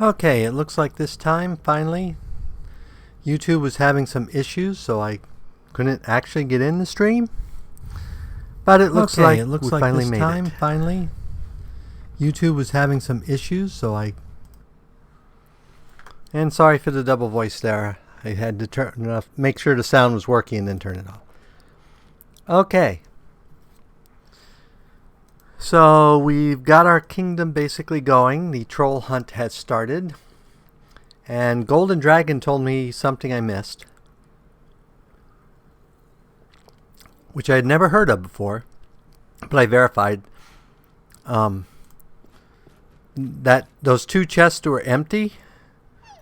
Okay, it looks like this time, finally, YouTube was having some issues, so I couldn't actually get in the stream. But it looks like we finally made it. Finally, YouTube was having some issues, so and sorry for the double voice there. I had to make sure the sound was working and then turn it off. Okay. So we've got our kingdom basically going. The troll hunt has started. And Golden Dragon told me something I missed, which I had never heard of before, but I verified that those two chests were empty.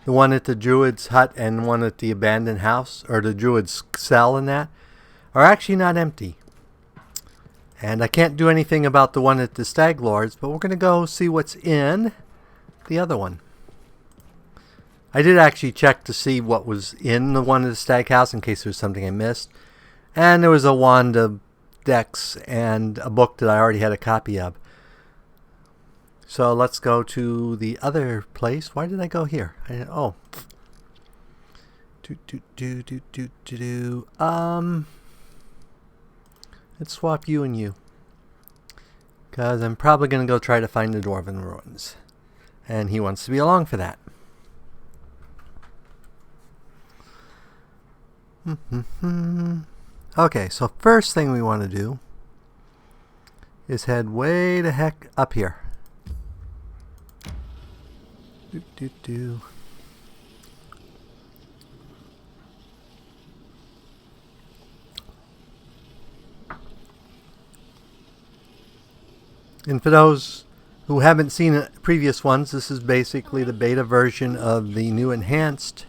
The one at the druid's hut and one at the abandoned house, or the druid's cell and that, are actually not empty. And I can't do anything about the one at the Staglord's, but we're going to go see what's in the other one. I did actually check to see what was in the one at the stag house in case there was something I missed. And there was a wand of decks and a book that I already had a copy of. So let's go to the other place. Why did I go here? Let's swap you and you, because I'm probably going to go try to find the Dwarven ruins, and he wants to be along for that. Okay, so first thing we want to do is head way the heck up here. And for those who haven't seen previous ones, this is basically the beta version of the new enhanced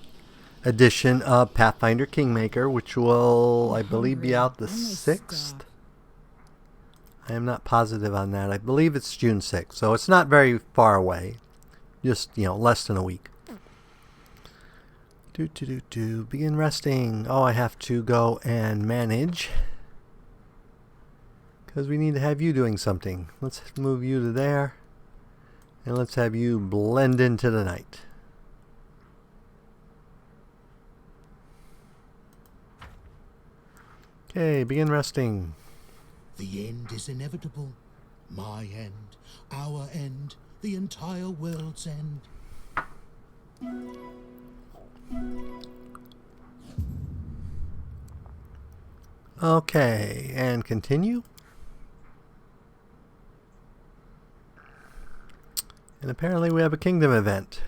edition of Pathfinder Kingmaker, which will, I believe, be out the 6th. I am not positive on that. I believe it's June 6th, so it's not very far away. Just, less than a week. Begin resting. Oh, I have to go and manage, because we need to have you doing something. Let's move you to there. And let's have you blend into the night. Okay, begin resting. The end is inevitable. My end, our end, the entire world's end. Okay, and continue. And apparently we have a kingdom event.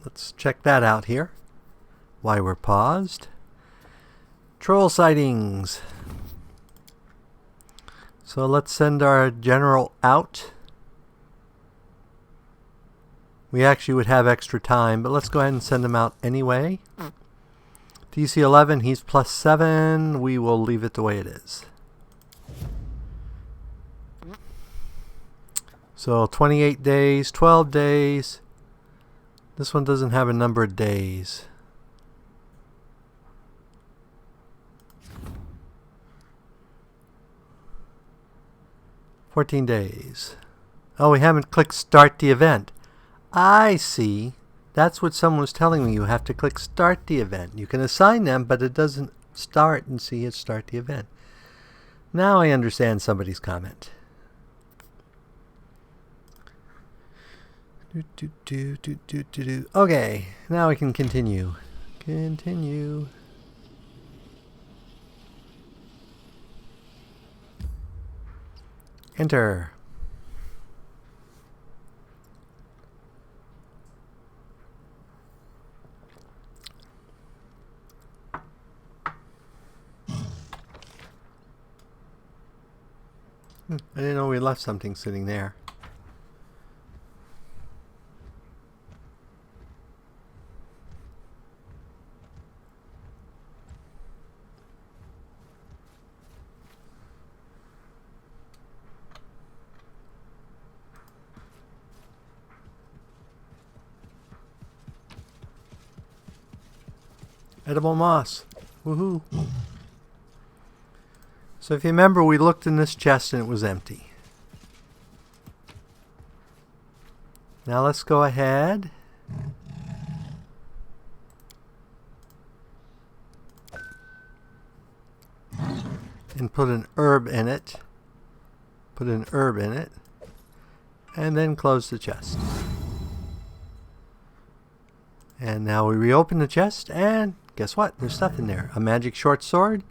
Let's check that out here while we're paused. Troll sightings. So let's send our general out. We actually would have extra time, but let's go ahead and send him out anyway. DC 11, he's +7. We will leave it the way it is. So 28 days, 12 days. This one doesn't have a number of days. $14 days. Oh, we haven't clicked start the event. I see. That's what someone was telling me. You have to click start the event. You can assign them, but it doesn't start and see it start the event. Now I understand somebody's comment. Okay, now we can continue. Continue. Enter. I didn't know we left something sitting there. Edible moss. Woohoo. So if you remember, we looked in this chest and it was empty. Now let's go ahead and put an herb in it. Put an herb in it. And then close the chest. And now we reopen the chest, and guess what? There's stuff in there. A magic short sword.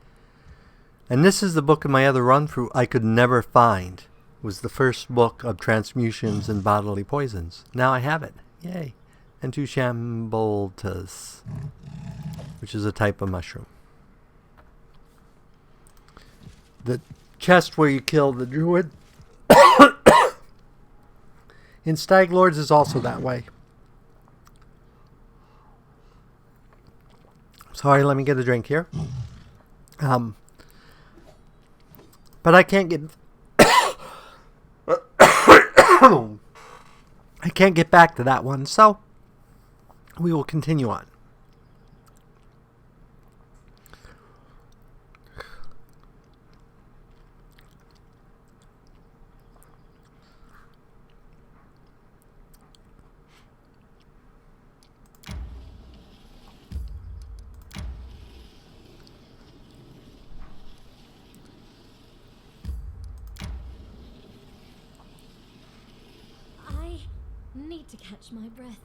And this is the book in my other run through I could never find. It was the first book of transmutations and bodily poisons. Now I have it. Yay. And 2 shamboltas, which is a type of mushroom. The chest where you kill the druid in Staglords is also that way. Sorry, let me get a drink here. But I can't get I can't get back to that one, so we will continue on. Need to catch my breath.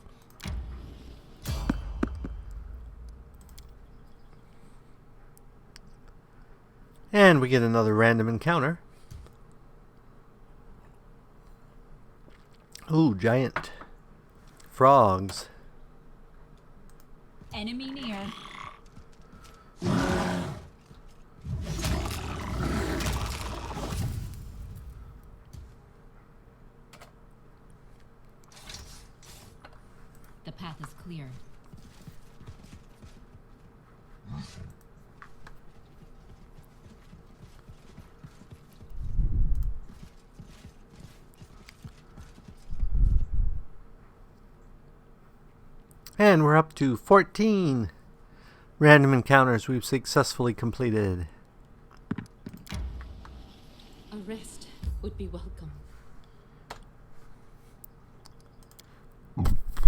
And we get another random encounter. Ooh, giant frogs. Enemy near. The path is clear. And we're up to 14 random encounters we've successfully completed. A rest would be welcome.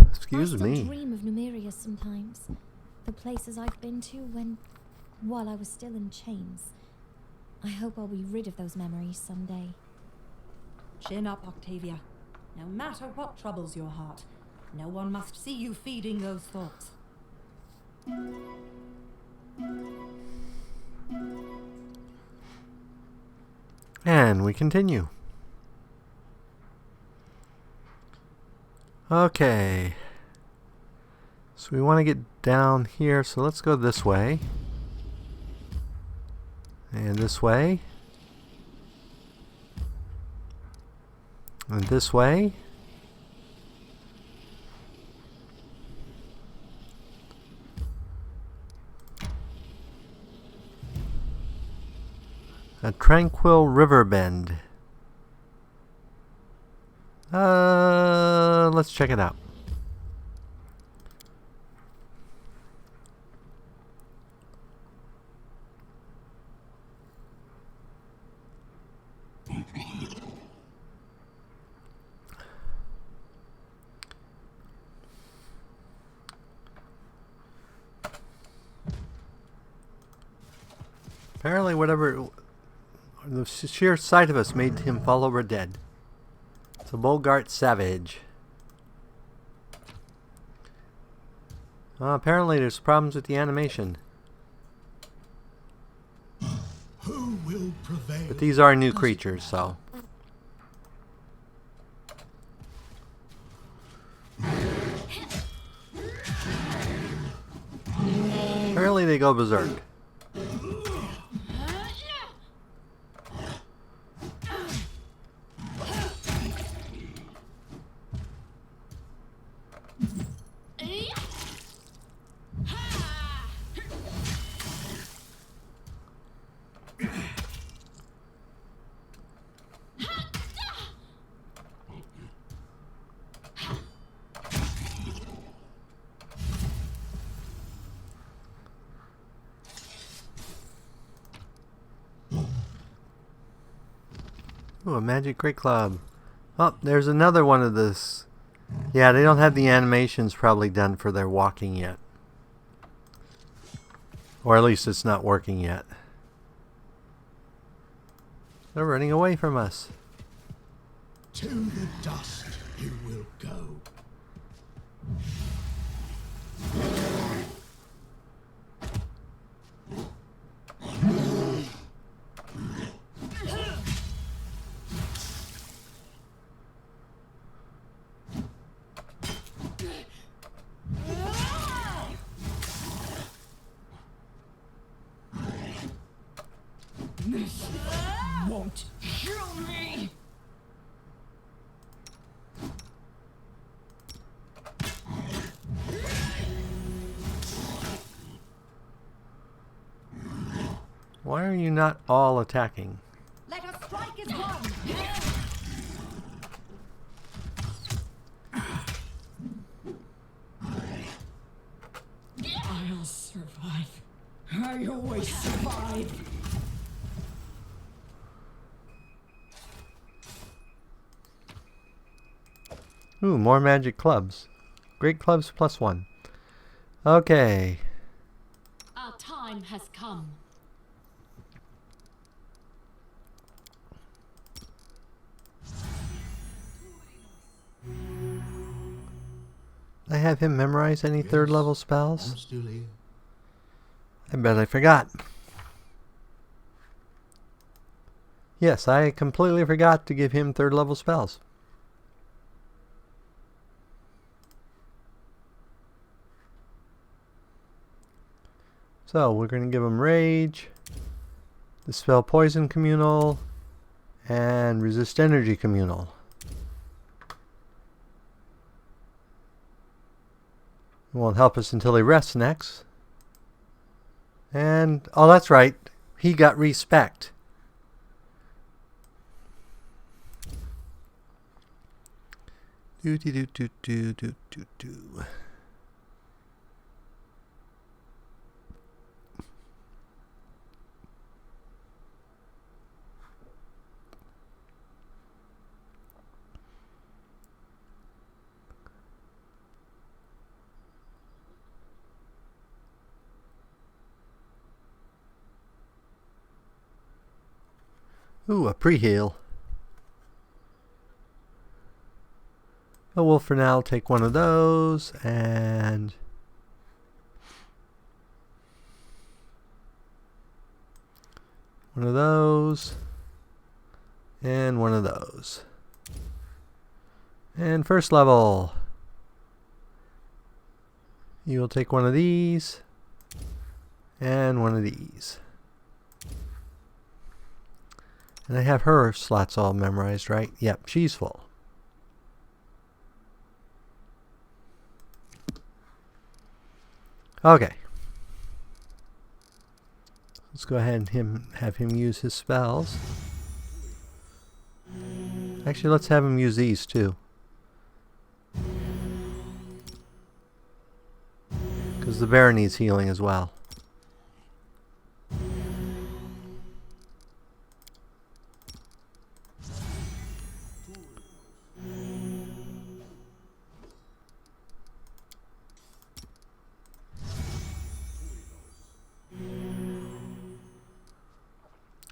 Excuse me. I still dream of Numeria sometimes. The places I've been to while I was still in chains. I hope I'll be rid of those memories someday. Chin up, Octavia. No matter what troubles your heart, no one must see you feeding those thoughts. And we continue. Okay. So we want to get down here, so let's go this way. And this way. And this way. A tranquil river bend. Let's check it out. Apparently, whatever the sheer sight of us made him fall over dead. It's a Boggart savage. Apparently, there's problems with the animation. Who will prevail? But these are new creatures, so. Apparently, they go berserk. Ooh, a magic great club. Oh, there's another one of this. Yeah, they don't have the animations probably done for their walking yet. Or at least it's not working yet. They're running away from us. To the dust you will go. This won't kill me! Why are you not all attacking? Let us strike as one! I'll survive. I always survive. Ooh, more magic clubs. Great clubs +1. Okay. Our time has come. I have him memorize any Yes, 3rd level I'm spells? still here. I bet I forgot. Yes, I completely forgot to give him 3rd level spells. So we're going to give him Rage, Dispel Poison Communal, and Resist Energy Communal. It won't help us until he rests next. And, oh, that's right. He got respect. Do do do do do do do do. Ooh, a pre-heal. But we'll for now take one of those and one of those and one of those. And 1st level. You will take one of these and one of these. And I have her slots all memorized, right? Yep, she's full. Okay. Let's go ahead and have him use his spells. Actually, let's have him use these too. Because the bear needs healing as well.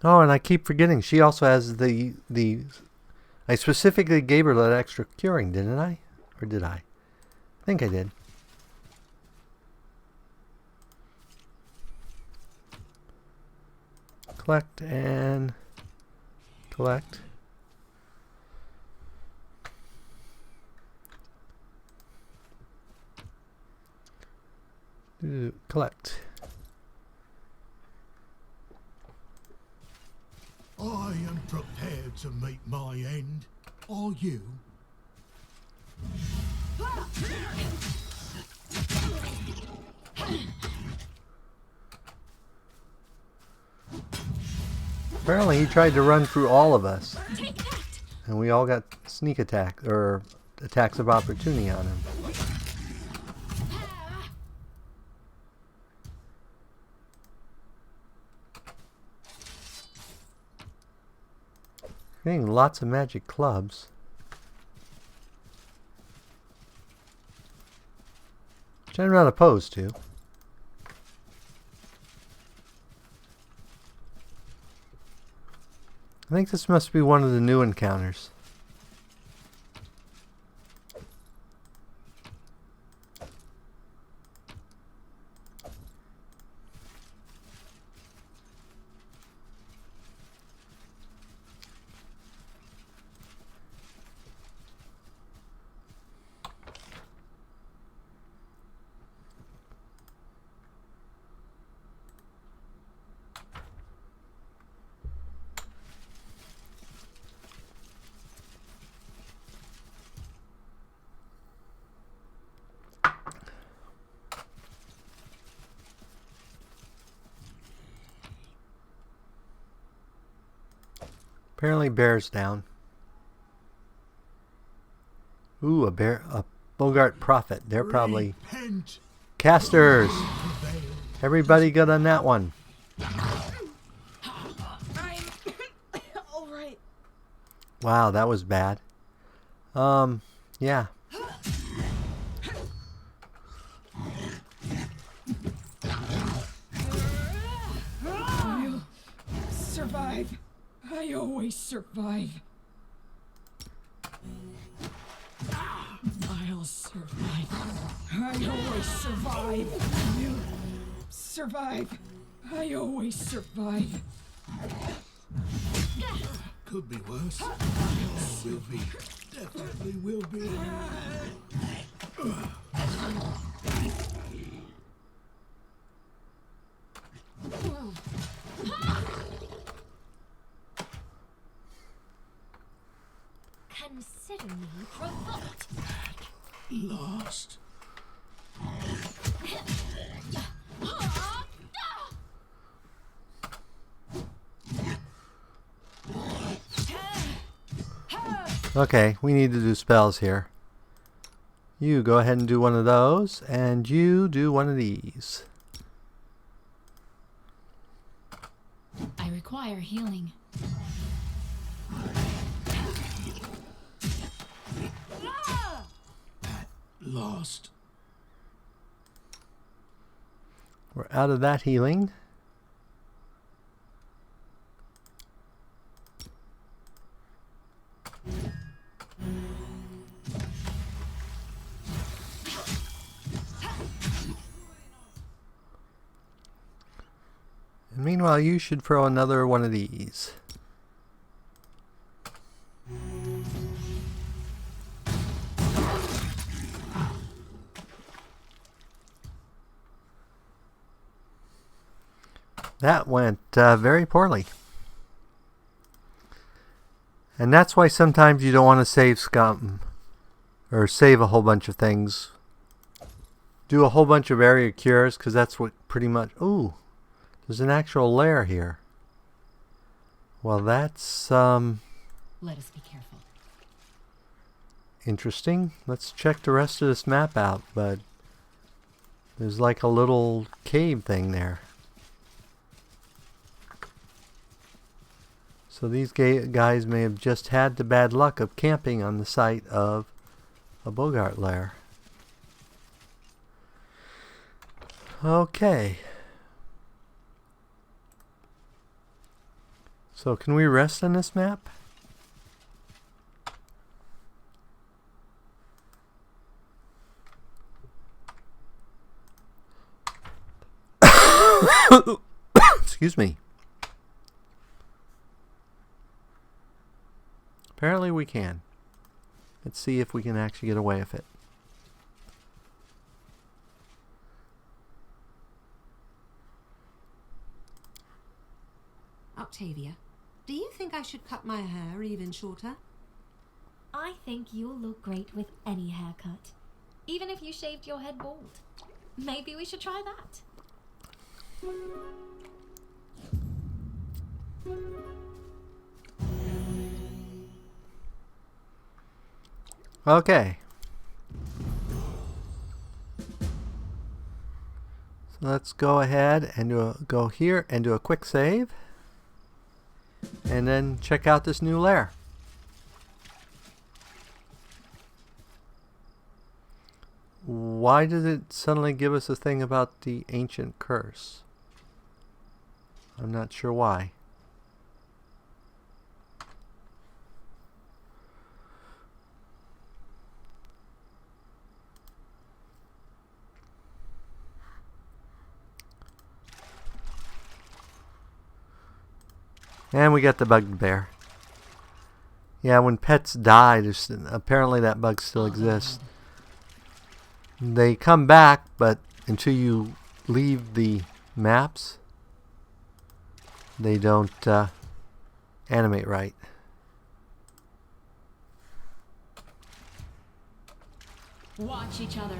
Oh, and I keep forgetting. She also has the I specifically gave her that extra curing, didn't I? Or did I? I think I did. Collect and collect. Collect. I am prepared to meet my end. Are you? Apparently he tried to run through all of us. And we all got sneak attack or attacks of opportunity on him. Getting lots of magic clubs. Which I'm not opposed to. I think this must be one of the new encounters. Apparently bear's down. Ooh, a bear, a Boggart prophet. They're probably Repent. casters. Prevail. Everybody good on that one. All right. Wow, that was bad. Yeah. I'll survive. I always survive. I'll survive. I always survive. You survive. I always survive. Could be worse. Will be. Definitely will be. Consider me provoked. Lost. Okay, we need to do spells here. You go ahead and do one of those, and you do one of these. I require healing. Lost. We're out of that healing. And meanwhile, you should throw another one of these. That went very poorly. And that's why sometimes you don't want to save scum. Or save a whole bunch of things. Do a whole bunch of area cures, because that's what pretty much... Ooh, there's an actual lair here. Well, that's Let us be careful. interesting. Let's check the rest of this map out, but there's like a little cave thing there. So these guys may have just had the bad luck of camping on the site of a Boggart lair. Okay. So can we rest on this map? Excuse me. Apparently we can. Let's see if we can actually get away with it. Octavia, do you think I should cut my hair even shorter? I think you'll look great with any haircut. Even if you shaved your head bald. Maybe we should try that. Okay. So let's go ahead and go here and do a quick save. And then check out this new lair. Why did it suddenly give us a thing about the ancient curse? I'm not sure why. And we got the bugbear. Yeah, when pets die, apparently that bug still exists. They come back, but until you leave the maps, they don't animate right. Watch each other.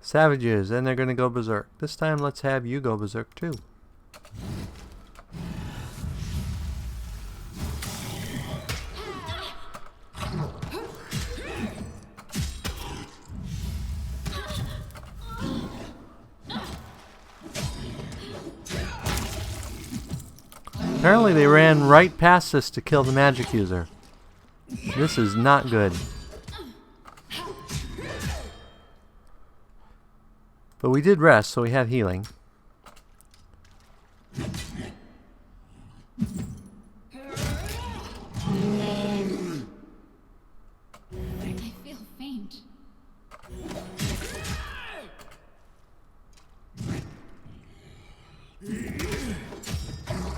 Savages, and they're going to go berserk. This time, let's have you go berserk too. Apparently they ran right past us to kill the magic user. This is not good. But we did rest, so we have healing. I feel faint.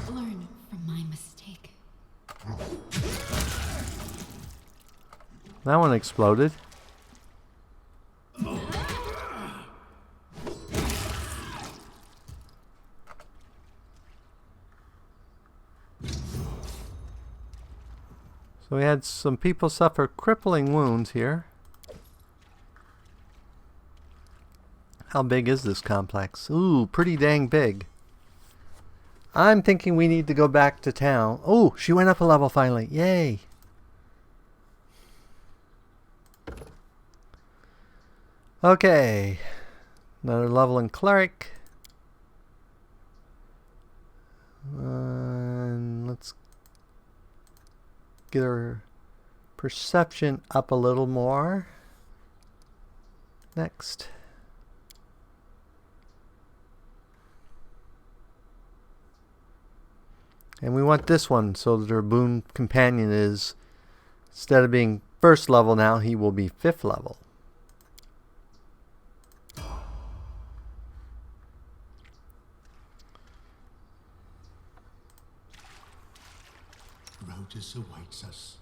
Learn from my mistake. That one exploded. So we had some people suffer crippling wounds here. How big is this complex? Ooh, pretty dang big. I'm thinking we need to go back to town. Oh, she went up a level finally. Yay. Okay. Another level in cleric. Let's get our perception up a little more. Next. And we want this one so that our boon companion is, instead of being first level now, he will be 5th level. Rotus awaits us.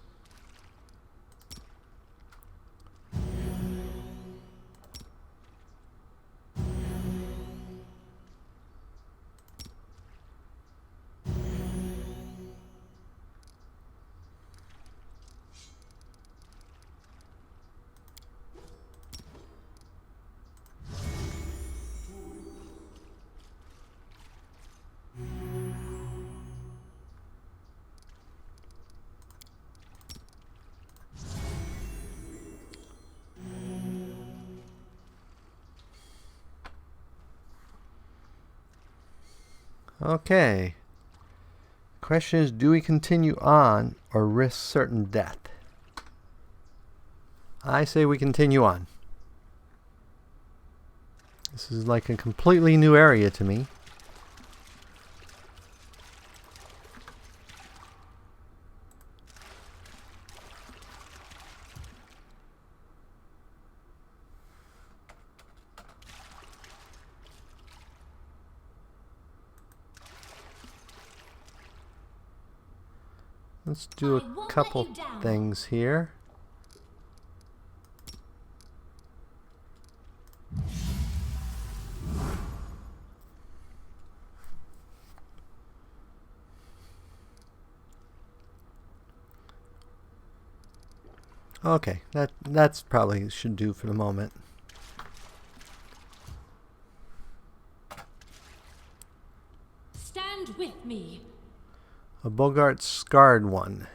Okay. Question is, do we continue on or risk certain death? I say we continue on. This is like a completely new area to me. Let's do a couple things here. Okay, that's probably should do for the moment. Stand with me. A Boggart scarred one.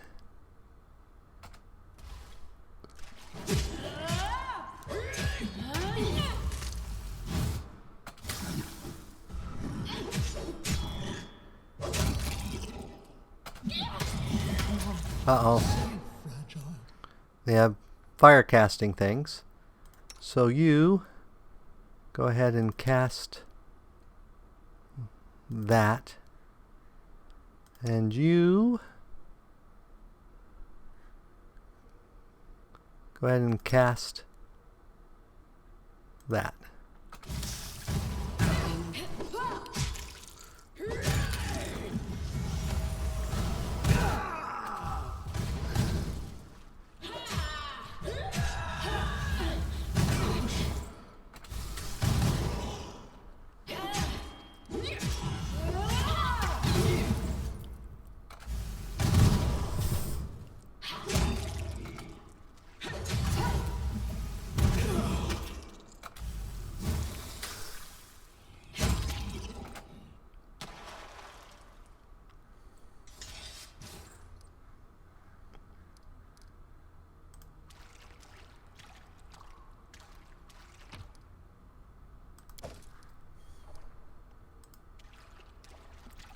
Uh-oh. They have fire casting things. So you go ahead and cast that. And you go ahead and cast that.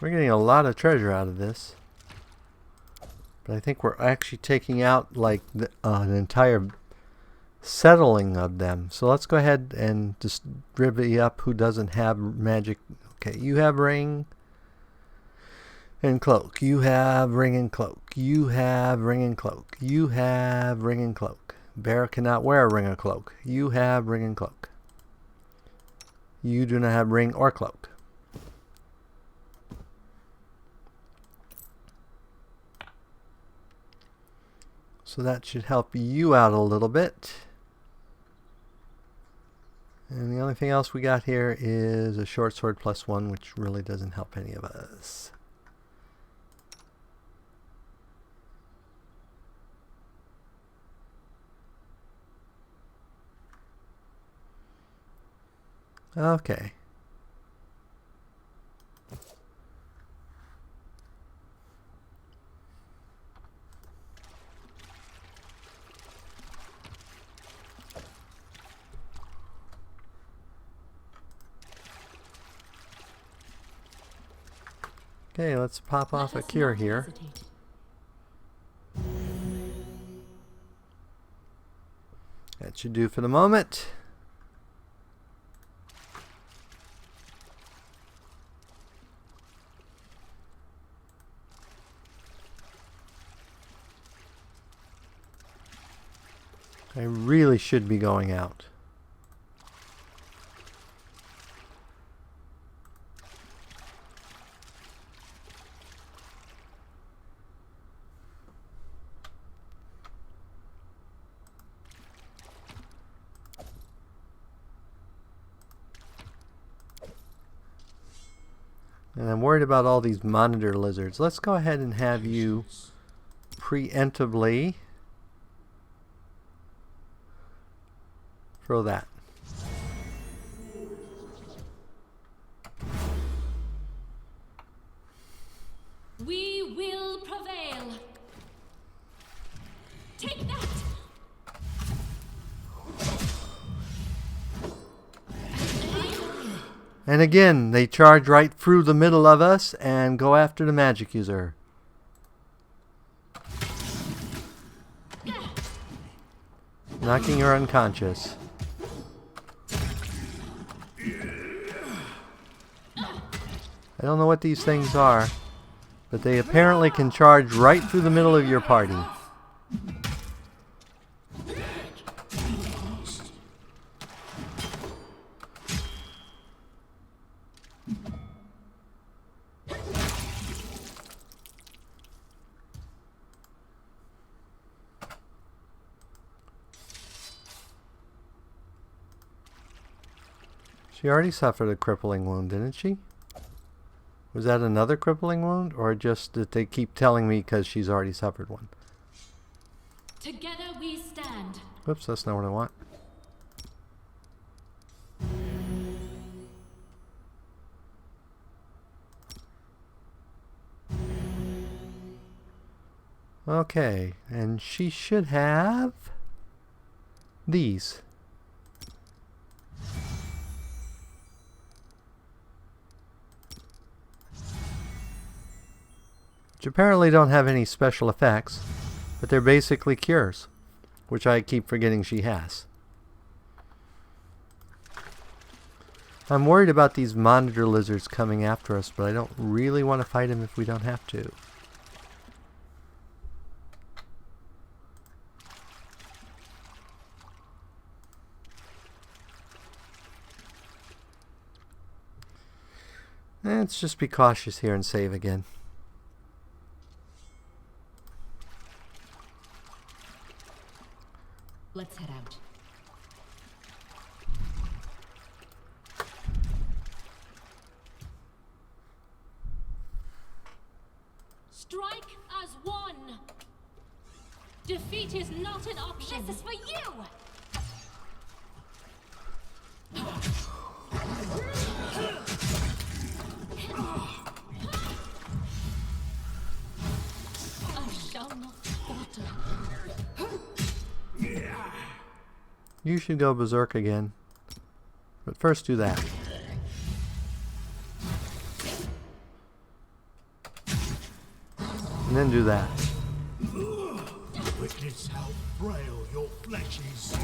We're getting a lot of treasure out of this. But I think we're actually taking out like an entire settling of them. So let's go ahead and just divvy up who doesn't have magic. Okay, you have ring and cloak. You have ring and cloak. You have ring and cloak. You have ring and cloak. Bear cannot wear a ring or cloak. You have ring and cloak. You do not have ring or cloak. So that should help you out a little bit. And the only thing else we got here is a short sword +1, which really doesn't help any of us. Okay. Okay, let's pop off a cure here. That should do for the moment. I really should be going out. And I'm worried about all these monitor lizards. Let's go ahead and have you preemptively throw that. We will prevail. Take that. And again, they charge right through the middle of us and go after the magic user. Knocking her unconscious. I don't know what these things are, but they apparently can charge right through the middle of your party. She already suffered a crippling wound, didn't she? Was that another crippling wound, or just that they keep telling me because she's already suffered one? Together we stand. Whoops, that's not what I want. Okay, and she should have these. Which apparently don't have any special effects, but they're basically cures, which I keep forgetting she has. I'm worried about these monitor lizards coming after us, but I don't really want to fight them if we don't have to. Let's just be cautious here and save again. Let's head out. Strike as one. Defeat is not an option. This is for you. I shall not falter. You should go berserk again. But first do that. and then do that. Witness how frail your flesh is.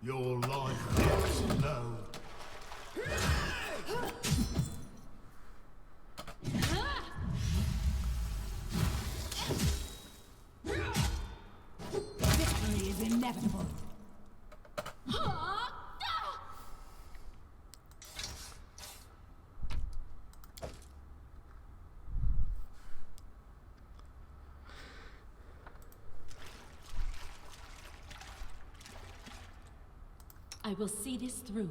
Your life ebbs low. Victory is inevitable. I will see this through.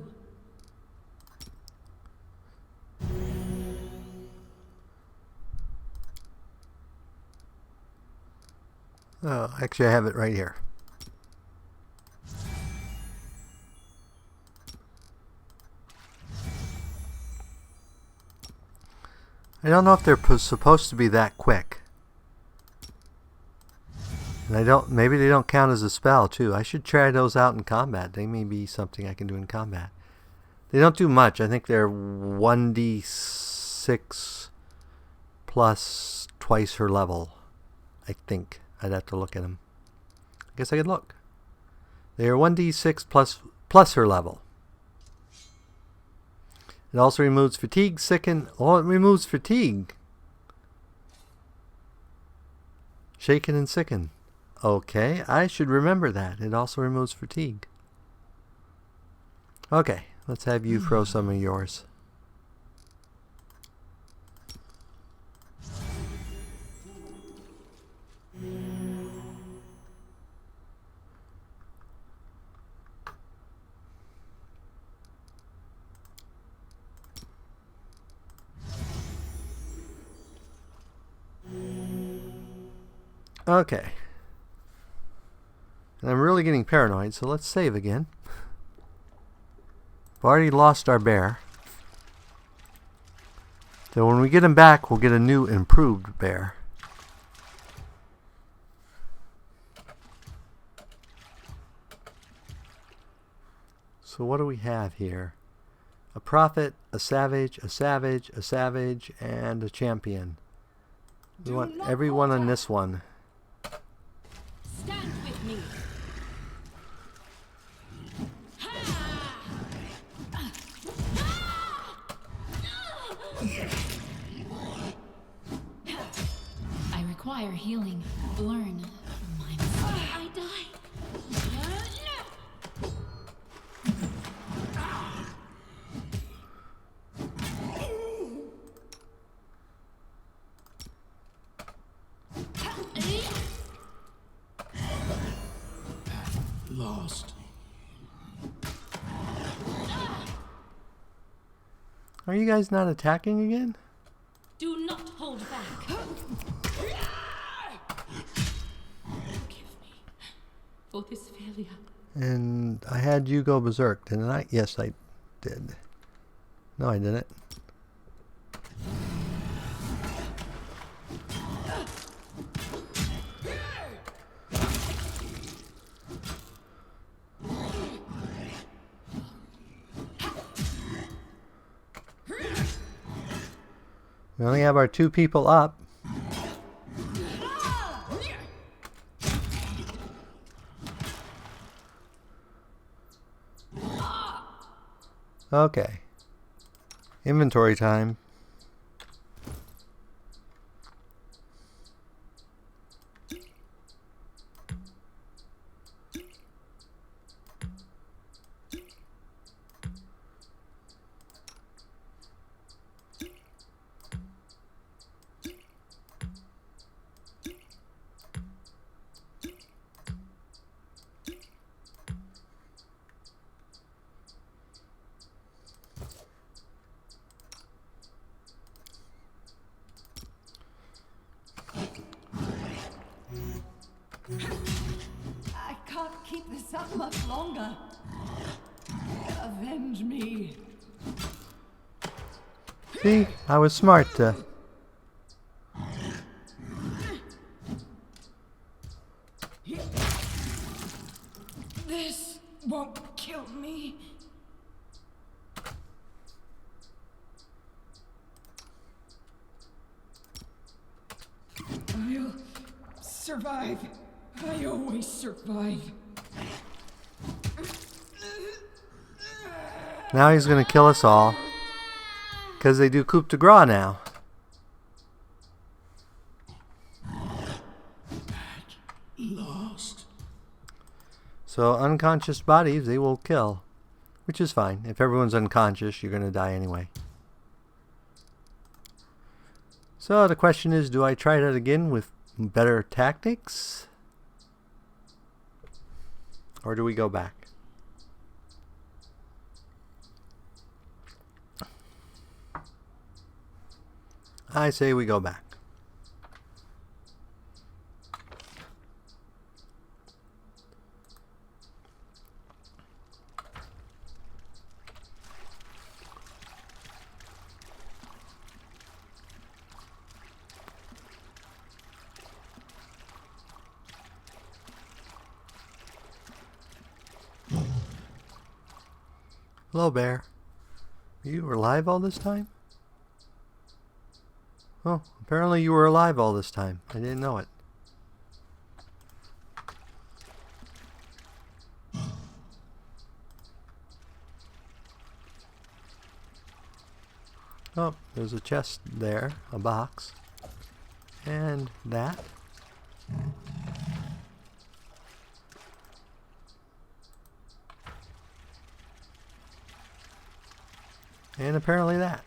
Oh, actually, I have it right here. I don't know if they're supposed to be that quick. And maybe they don't count as a spell too. I should try those out in combat. They may be something I can do in combat. They don't do much. I think they're 1d6 plus twice her level. I think. I'd have to look at them. I guess I could look. They are 1d6 plus her level. It also removes fatigue, sicken. Oh, it removes fatigue. Shaken and sicken. Okay, I should remember that. It also removes fatigue. Okay, let's have you throw some of yours. Okay. And I'm really getting paranoid, so let's save again. We've already lost our bear. So when we get him back, we'll get a new improved bear. So what do we have here? A prophet, a savage, a savage, a savage, and a champion. We want everyone on this one. Stand with me. I require healing. Learn my mistake. I die. Lost. Are you guys not attacking again? Do not hold back. Forgive me for this failure. And I had you go berserk, didn't I? Yes, I did. No, I didn't. We only have our 2 people up. Okay. Inventory time. I can't keep this up much longer. Avenge me. See, I was smart to... This won't kill me. survive. I always survive. Now he's going to kill us all. Because they do coup de grace now. Last. So unconscious bodies, they will kill. Which is fine. If everyone's unconscious, you're going to die anyway. So the question is, do I try that again with better tactics? Or do we go back? I say we go back. Hello, bear. You were alive all this time? Oh, apparently you were alive all this time. I didn't know it. Oh, there's a chest there, a box. And that. And apparently that.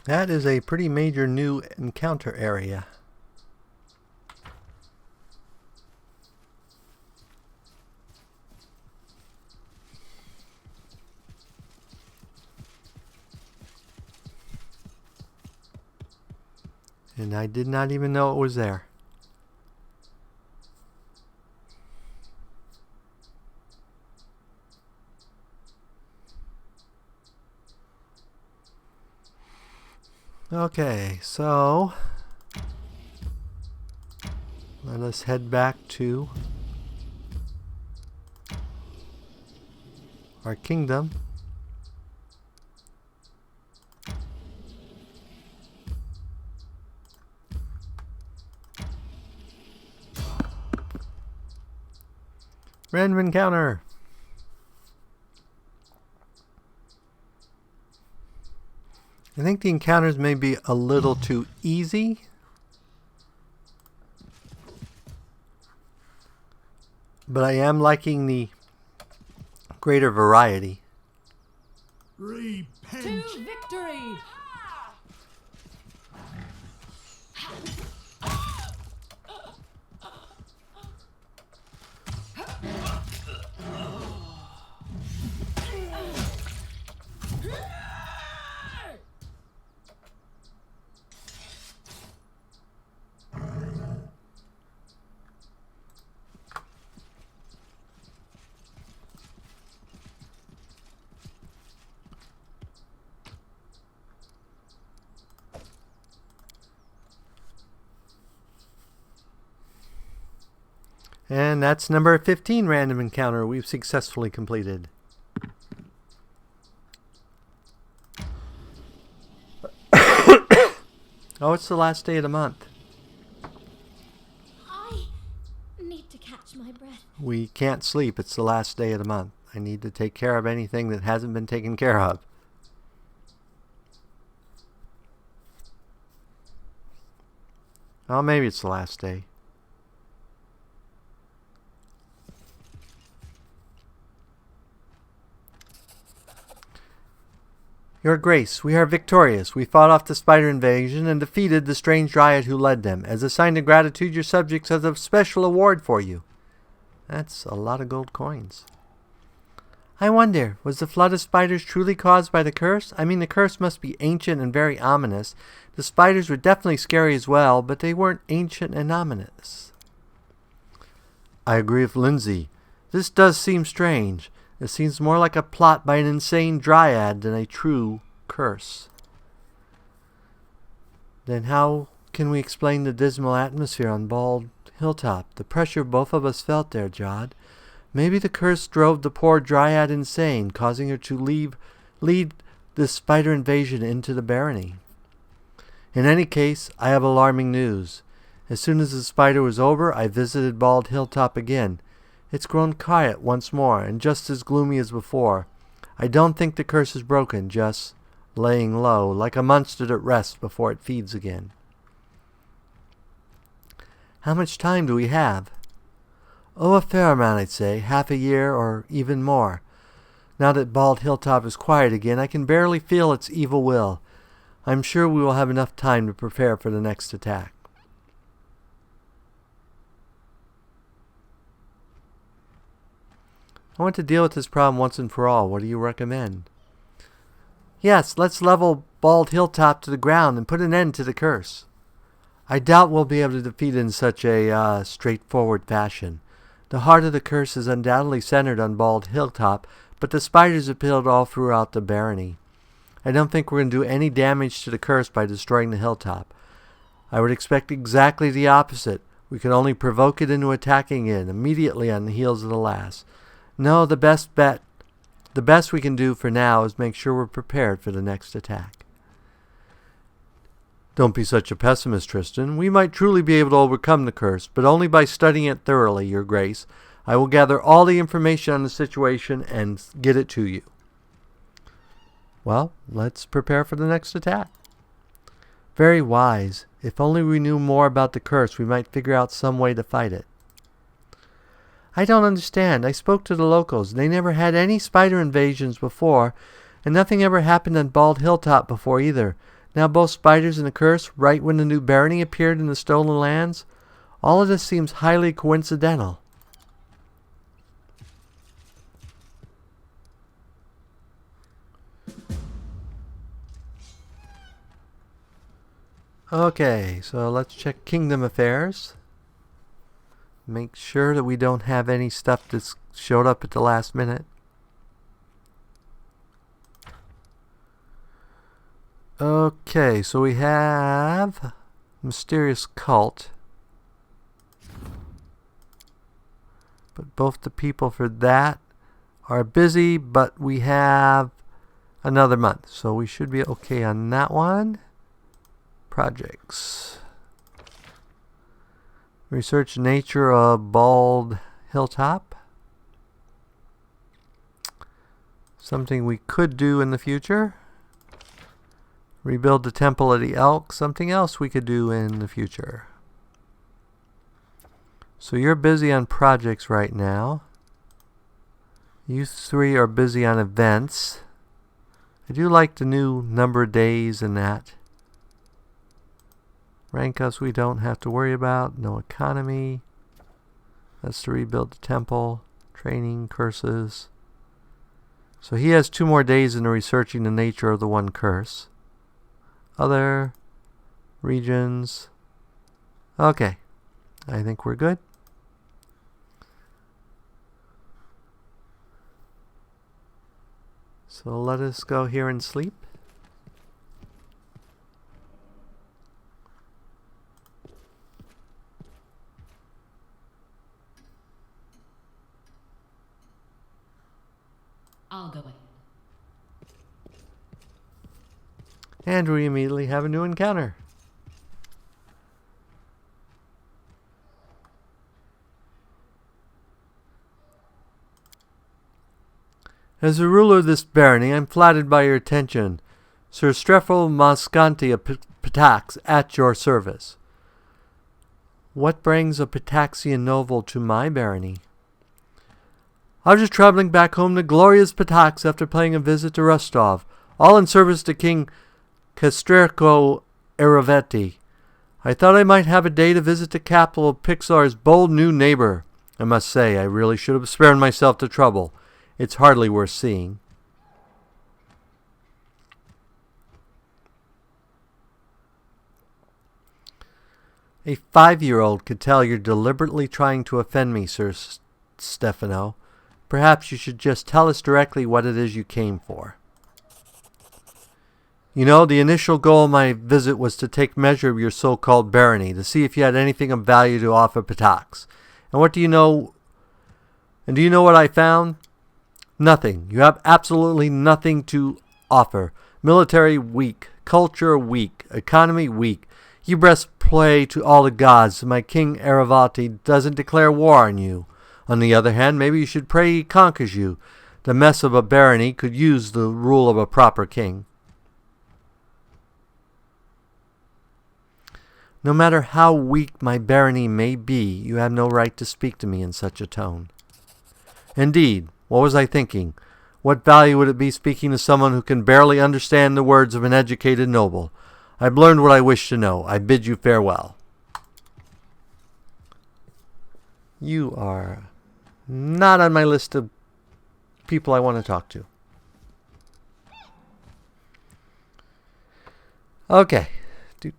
That is a pretty major new encounter area. And I did not even know it was there. Okay, so let us head back to our kingdom. Random encounter. I think the encounters may be a little too easy. But I am liking the greater variety. Repent. To victory! And that's number 15 random encounter we've successfully completed. Oh, it's the last day of the month. I need to catch my breath. We can't sleep. It's the last day of the month. I need to take care of anything that hasn't been taken care of. Oh, maybe it's the last day. Your Grace, we are victorious. We fought off the spider invasion and defeated the strange dryad who led them. As a sign of gratitude, your subjects have a special award for you. That's a lot of gold coins. I wonder, was the flood of spiders truly caused by the curse? I mean, the curse must be ancient and very ominous. The spiders were definitely scary as well, but they weren't ancient and ominous. I agree with Lindsay. This does seem strange. It seems more like a plot by an insane dryad than a true curse. Then how can we explain the dismal atmosphere on Bald Hilltop? The pressure both of us felt there, Jod. Maybe the curse drove the poor dryad insane, causing her to lead this spider invasion into the barony. In any case, I have alarming news. As soon as the spider was over, I visited Bald Hilltop again. It's grown quiet once more, and just as gloomy as before. I don't think the curse is broken, just laying low, like a monster that rests before it feeds again. How much time do we have? Oh, a fair amount, I'd say. Half a year or even more. Now that Bald Hilltop is quiet again, I can barely feel its evil will. I'm sure we will have enough time to prepare for the next attack. I want to deal with this problem once and for all. What do you recommend? Yes, let's level Bald Hilltop to the ground and put an end to the curse. I doubt we'll be able to defeat it in such a straightforward fashion. The heart of the curse is undoubtedly centered on Bald Hilltop, but the spiders appealed all throughout the barony. I don't think we're going to do any damage to the curse by destroying the hilltop. I would expect exactly the opposite. We could only provoke it into attacking it immediately on the heels of the last. No, the best we can do for now is make sure we're prepared for the next attack. Don't be such a pessimist, Tristan. We might truly be able to overcome the curse, but only by studying it thoroughly, Your Grace. I will gather all the information on the situation and get it to you. Well, let's prepare for the next attack. Very wise. If only we knew more about the curse, we might figure out some way to fight it. I don't understand. I spoke to the locals. They never had any spider invasions before, and nothing ever happened on Bald Hilltop before either. Now both spiders and the curse, right when the new barony appeared in the Stolen Lands. All of this seems highly coincidental. Okay, so let's check Kingdom Affairs. Make sure that we don't have any stuff that's showed up at the last minute. Okay, so we have Mysterious Cult. But both the people for that are busy, but we have another month. So we should be okay on that one. Projects. Research nature of Bald Hilltop. Something we could do in the future. Rebuild the Temple of the Elk. Something else we could do in the future. So you're busy on projects right now. You three are busy on events. I do like the new number of days and that. Rank us we don't have to worry about. No economy. That's to rebuild the temple. Training, curses. So he has 2 more days in researching the nature of the one curse. Other regions. Okay. I think we're good. So let us go here and sleep. I'll go ahead. And we immediately have a new encounter. As the ruler of this barony, I am flattered by your attention. Sir Streffel Moscanti of Pitax at your service. What brings a Pitaxian noble to my barony? I was just traveling back home to glorious Pitax after paying a visit to Rostov, all in service to King Castrerco Eravetti. I thought I might have a day to visit the capital of Pixar's bold new neighbor. I must say, I really should have spared myself the trouble. It's hardly worth seeing. A 5-year-old could tell you're deliberately trying to offend me, Sir Stefano. Perhaps you should just tell us directly what it is you came for. You know, the initial goal of my visit was to take measure of your so-called barony, to see if you had anything of value to offer Patax. And what do you know? And do you know what I found? Nothing. You have absolutely nothing to offer. Military weak. Culture weak. Economy weak. You breast play to all the gods. My King Aravati doesn't declare war on you. On the other hand, maybe you should pray he conquers you. The mess of a barony could use the rule of a proper king. No matter how weak my barony may be, you have no right to speak to me in such a tone. Indeed, what was I thinking? What value would it be speaking to someone who can barely understand the words of an educated noble? I've learned what I wish to know. I bid you farewell. You are not on my list of people I want to talk to. Okay. The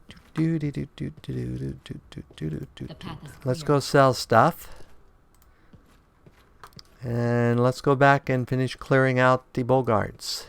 path is Let's clear. go sell stuff. And let's go back and finish clearing out the Boggarts.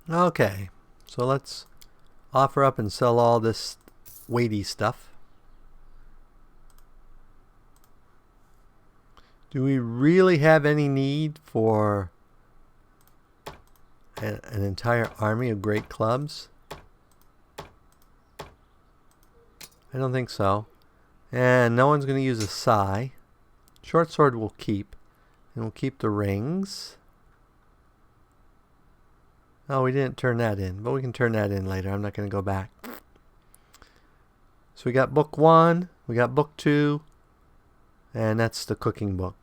Okay, so let's offer up and sell all this weighty stuff. Do we really have any need for an entire army of great clubs? I don't think so. And no one's going to use a sai. Short sword we'll keep. And we'll keep the rings. Oh, we didn't turn that in, but we can turn that in later. I'm not going to go back. So we got book 1, we got book 2, and that's the cooking book.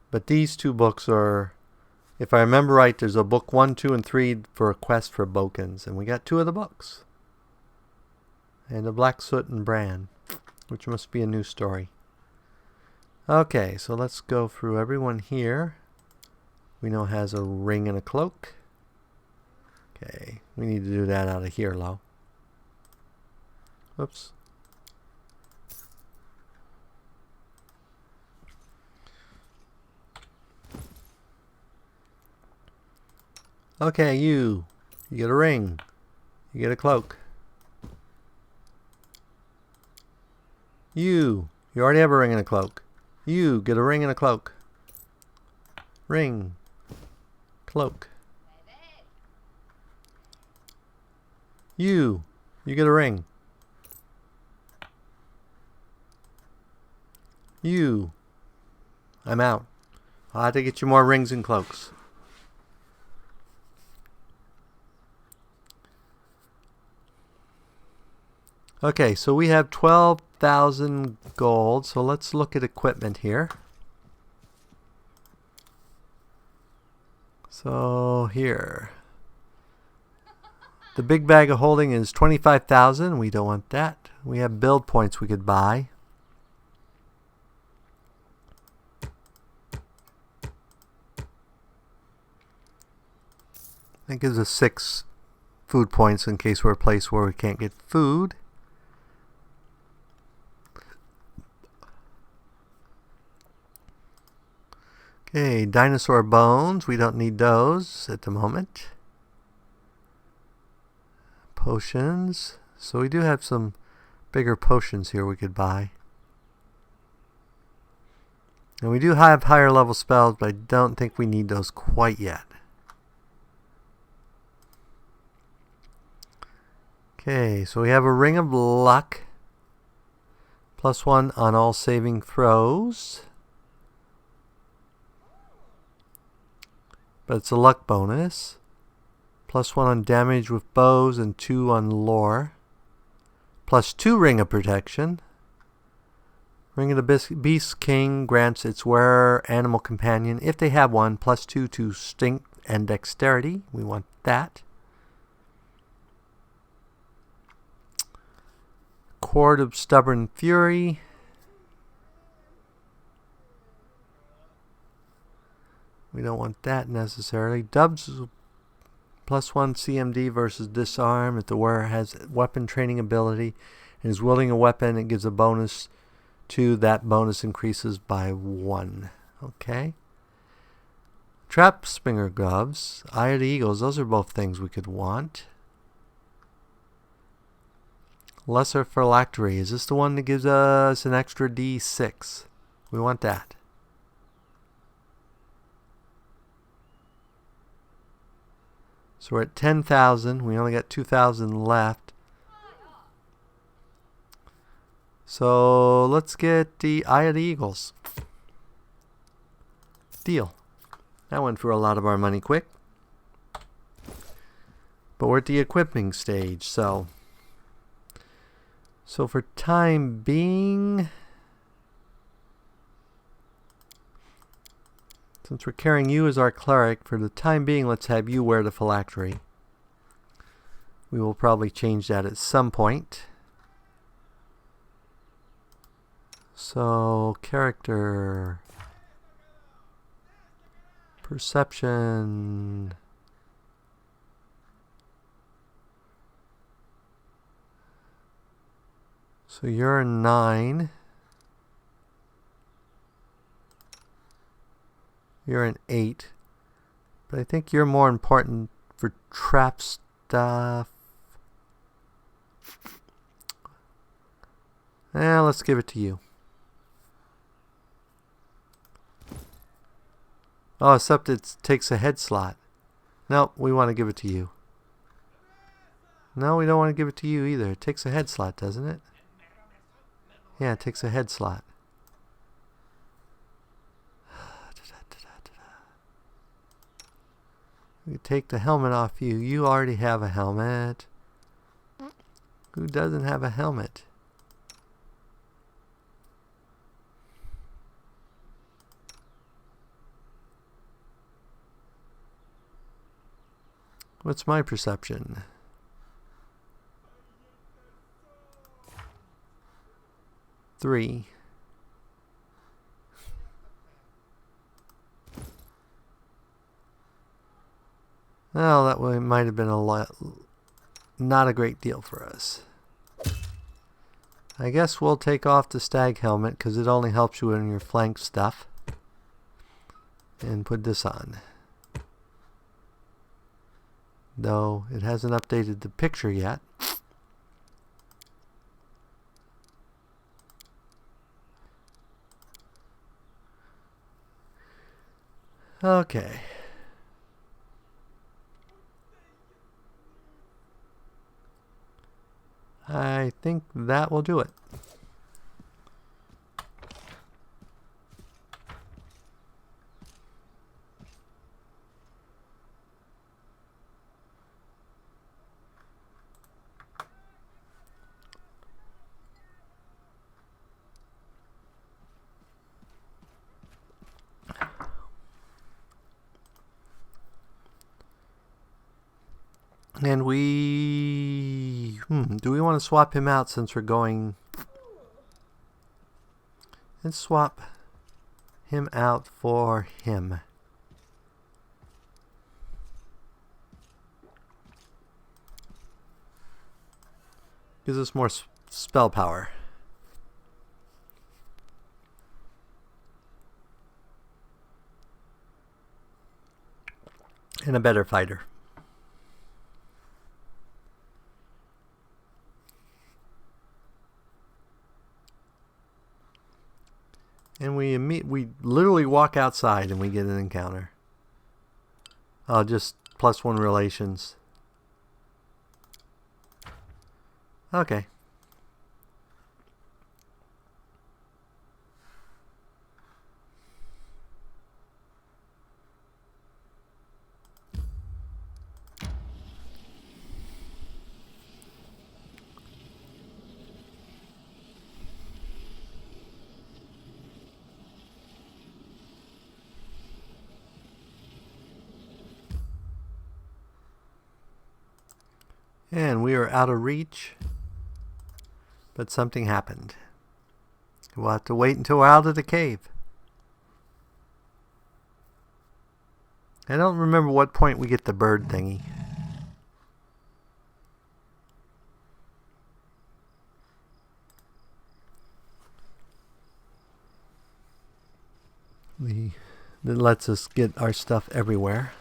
But these two books are, if I remember right, there's a book 1, 2, and 3 for a quest for Bokans, and we got 2 of the books. And a Black Soot and Bran, which must be a new story. Okay, so let's go through everyone here. We know has a ring and a cloak. Okay, we need to do that out of here, Lo. Oops. Okay, you get a ring. You get a cloak. You already have a ring and a cloak. You get a ring and a cloak. Ring. Cloak. You get a ring. I'm out. I'll have to get you more rings and cloaks. Okay, so we have 12,000 gold. So let's look at equipment here. So here. The big bag of holding is 25,000. We don't want that. We have build points we could buy. That gives us 6 food points in case we're a place where we can't get food. Okay, dinosaur bones. We don't need those at the moment. Potions. So we do have some bigger potions here we could buy. And we do have higher level spells, but I don't think we need those quite yet. Okay, so we have a Ring of Luck. +1 on all saving throws. but it's a luck bonus. +1 on damage with bows and 2 on lore. +2 ring of protection. Ring of the Beast King grants its wearer animal companion, if they have one, +2 to strength and dexterity. We want that. Cord of Stubborn Fury. We don't want that necessarily. Dubs +1 CMD versus disarm. If the wearer has weapon training ability and is wielding a weapon, it gives a bonus to that. Bonus increases by 1. Okay. Trap Springer Gloves. Eye of the Eagles. Those are both things we could want. Lesser Phylactery. Is this the one that gives us an extra D6? We want that. So we're at 10,000. We only got 2,000 left. So let's get the Eye of the Eagles. Deal. That went for a lot of our money quick. But we're at the equipping stage, so for time being, since we're carrying you as our cleric, for the time being, let's have you wear the phylactery. We will probably change that at some point. So, character, perception, so you're a 9. You're an 8. But I think you're more important for trap stuff. Let's give it to you. Oh, except it takes a head slot. No, we want to give it to you. No, we don't want to give it to you either. It takes a head slot, doesn't it? Yeah, it takes a head slot. We take the helmet off you. You already have a helmet. Who doesn't have a helmet? What's my perception? Three. Well, that might have been a lot, not a great deal for us. I guess we'll take off the stag helmet because it only helps you in your flank stuff. And put this on. Though it hasn't updated the picture yet. Okay. I think that will do it. And do we want to swap him out since we're going? Let's swap him out for him. Gives us more spell power. And a better fighter. And we literally walk outside and we get an encounter. Just +1 relations. Okay. And we are out of reach. But something happened. We'll have to wait until we're out of the cave. I don't remember what point we get the bird thingy. That lets us get our stuff everywhere.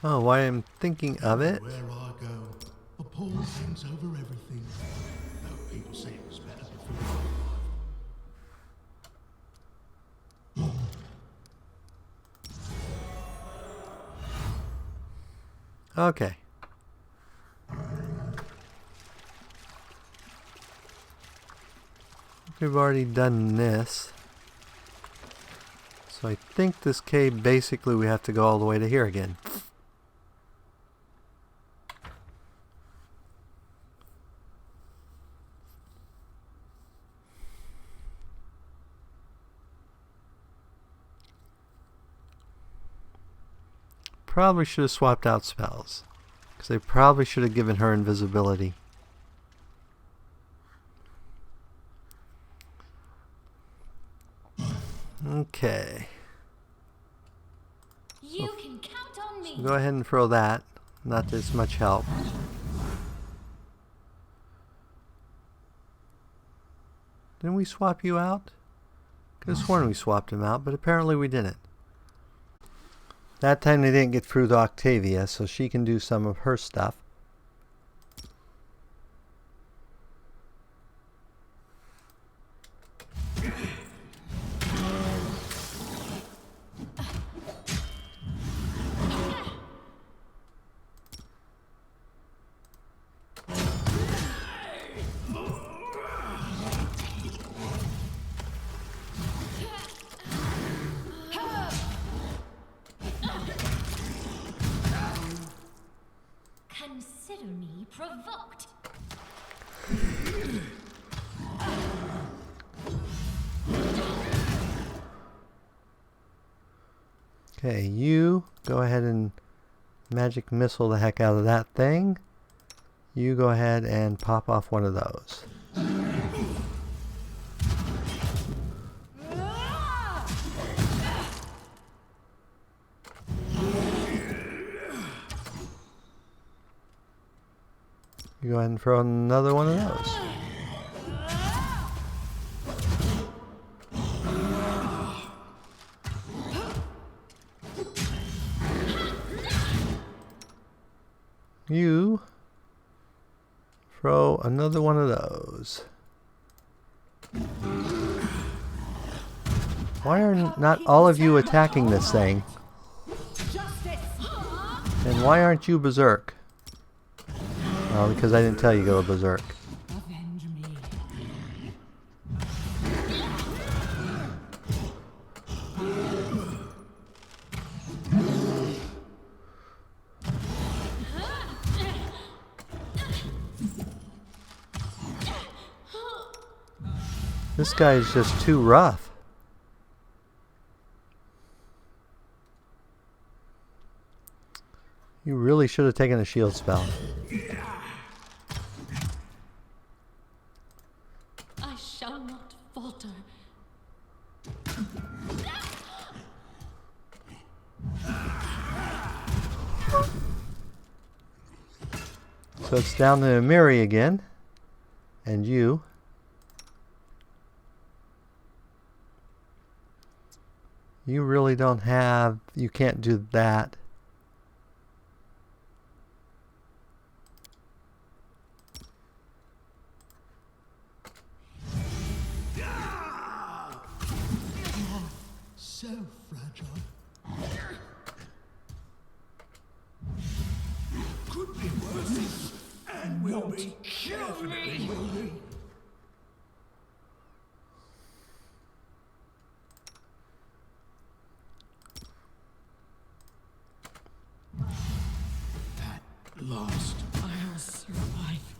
Oh, why I'm thinking of it. Where I go, a pall hangs over everything. Though people say it was better before. Okay. We've already done this. So I think this cave, basically we have to go all the way to here again. Probably should have swapped out spells, because they probably should have given her invisibility. Okay. You can count on me. So go ahead and throw that. Not that it's much help. Didn't we swap you out? Could have sworn we swapped him out, but apparently we didn't. That time they didn't get through to Octavia, so she can do some of her stuff. Consider me provoked. Okay, you go ahead and magic missile the heck out of that thing. You go ahead and pop off one of those. You go ahead and throw another one of those. You throw another one of those. Why are not all of you attacking this thing? And why aren't you berserk? Oh, because I didn't tell you to go berserk. Avenge me. This guy is just too rough. You really should have taken a shield spell. I shall not falter. So it's down to Amiri again. And you. You really don't have... You can't do that. So fragile. Could be worse. And will be. Definitely will be. That last. I'll survive.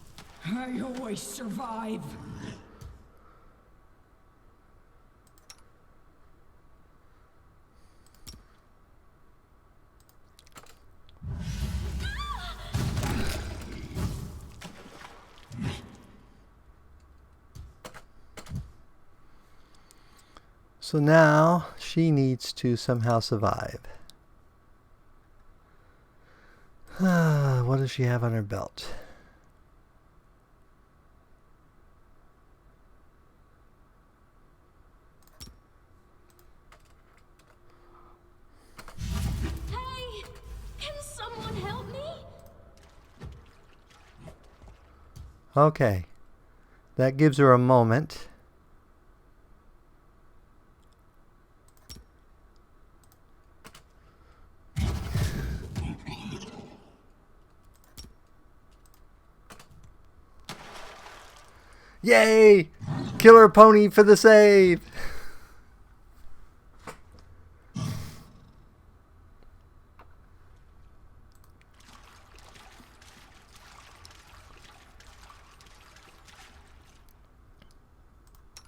I I always survive. So now she needs to somehow survive. What does she have on her belt? Hey! Can someone help me? Okay. That gives her a moment. Yay! Killer pony for the save!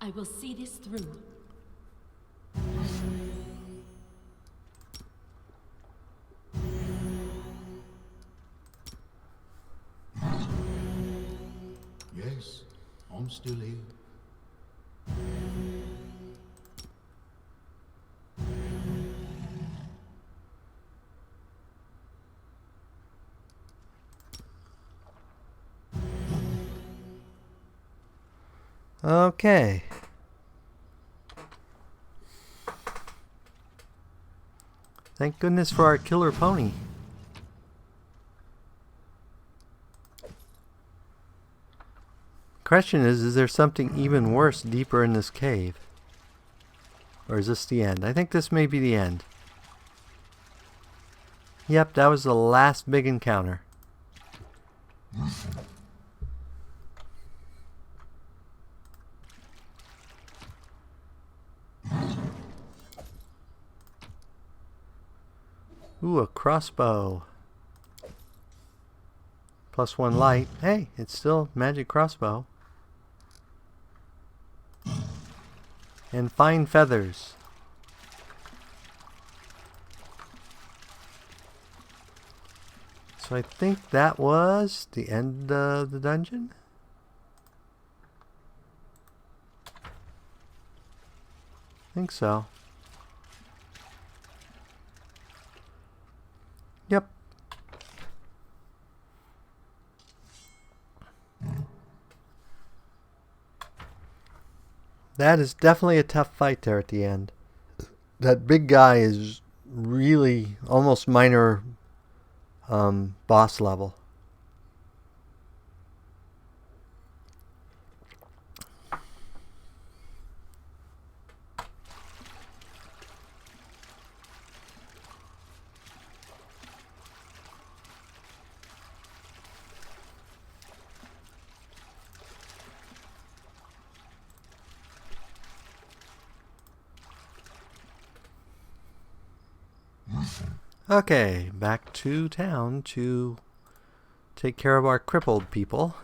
I will see this through. Yes, I'm still here. Okay. Thank goodness for our killer pony. Question is there something even worse deeper in this cave? Or is this the end? I think this may be the end. Yep, that was the last big encounter. Ooh, a crossbow. +1 light. Hey, it's still magic crossbow. And fine feathers. So I think that was the end of the dungeon. I think so. Yep. That is definitely a tough fight there at the end. That big guy is really almost minor boss level. Okay, back to town to take care of our crippled people.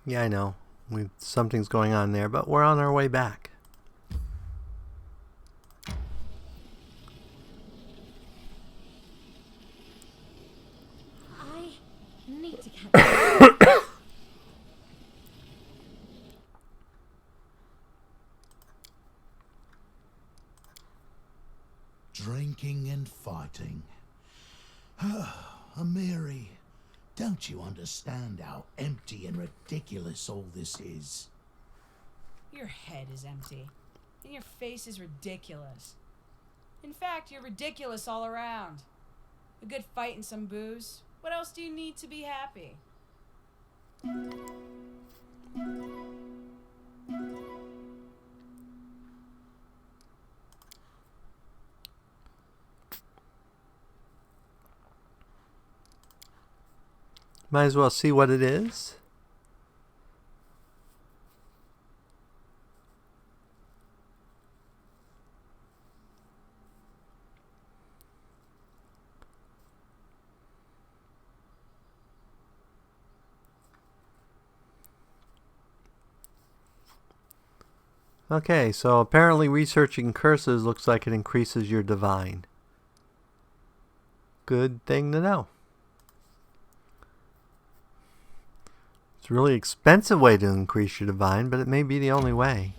Yeah, I know. Something's going on there, but we're on our way back. I need to catch Drinking and fighting. Mary, don't you understand how empty and ridiculous all this is? Your head is empty, and your face is ridiculous. In fact, you're ridiculous all around. A good fight and some booze. What else do you need to be happy? Might as well see what it is. Okay, so apparently researching curses looks like it increases your divine. Good thing to know. It's a really expensive way to increase your divine, but it may be the only way.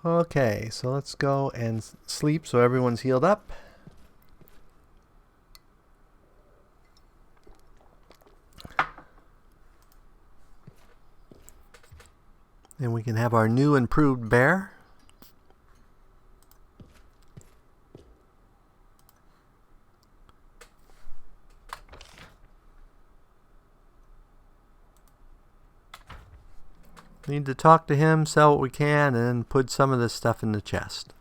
Okay, so let's go and sleep so everyone's healed up. And we can have our new improved bear. Need to talk to him, sell what we can, and then put some of this stuff in the chest.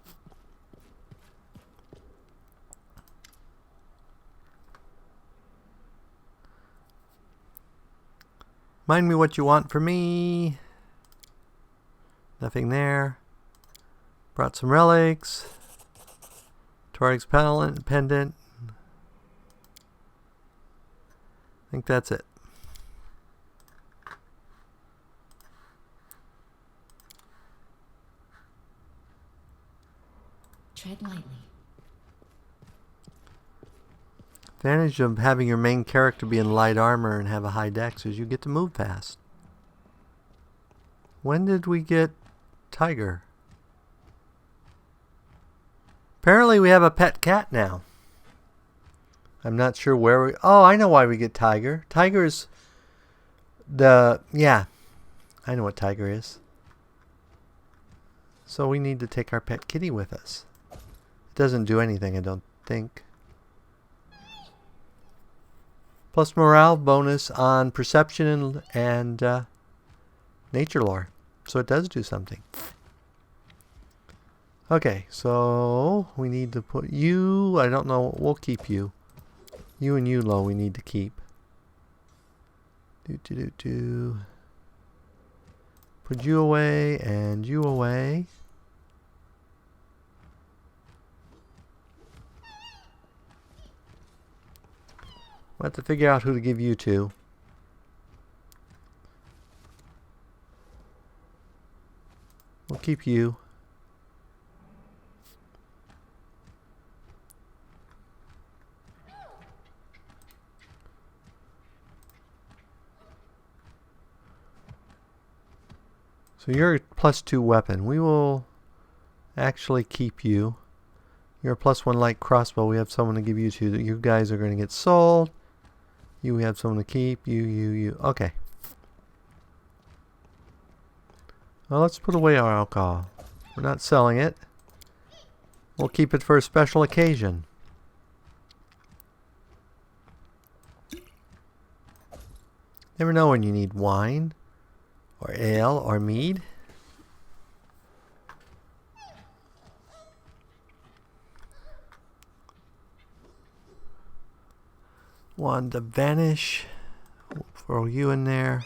Mind me what you want for me. Nothing there. Brought some relics. Torix pendant. I think that's it. Tread lightly. Advantage of having your main character be in light armor and have a high dex is you get to move fast. When did we get Tiger? Apparently we have a pet cat now. I'm not sure where we... Oh, I know why we get Tiger. Tiger's the... Yeah, I know what Tiger is. So we need to take our pet kitty with us. It doesn't do anything, I don't think. Plus morale bonus on perception and nature lore. So it does do something. Okay, so we need to put you... I don't know, we'll keep you. You and you, Lo, we need to keep. Put you away and you away. We'll have to figure out who to give you to. We'll keep you. So you're a +2 weapon. We will actually keep you. You're a +1 light crossbow. We have someone to give you to. You guys are going to get sold. You have someone to keep. You. Okay. Well, let's put away our alcohol. We're not selling it. We'll keep it for a special occasion. Never know when you need wine, or ale, or mead. One to vanish. We'll throw you in there.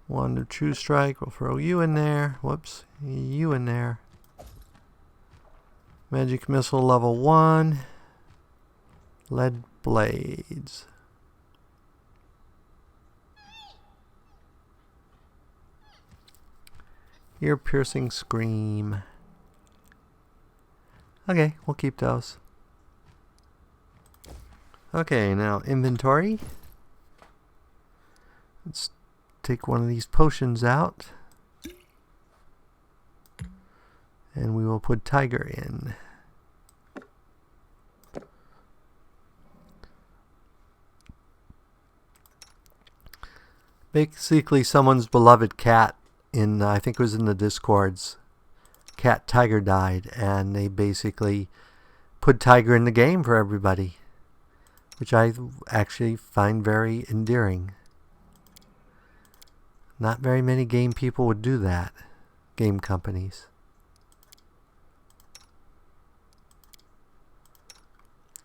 One to true strike. We'll throw you in there. Whoops. You in there. Magic missile level 1. Lead blades. Ear piercing scream. Okay, we'll keep those. Okay, now inventory. Let's take one of these potions out. And we will put Tiger in. Basically someone's beloved cat in, I think it was in the Discords. Cat Tiger died, and they basically put Tiger in the game for everybody, which I actually find very endearing. Not very many game people would do that. Game companies.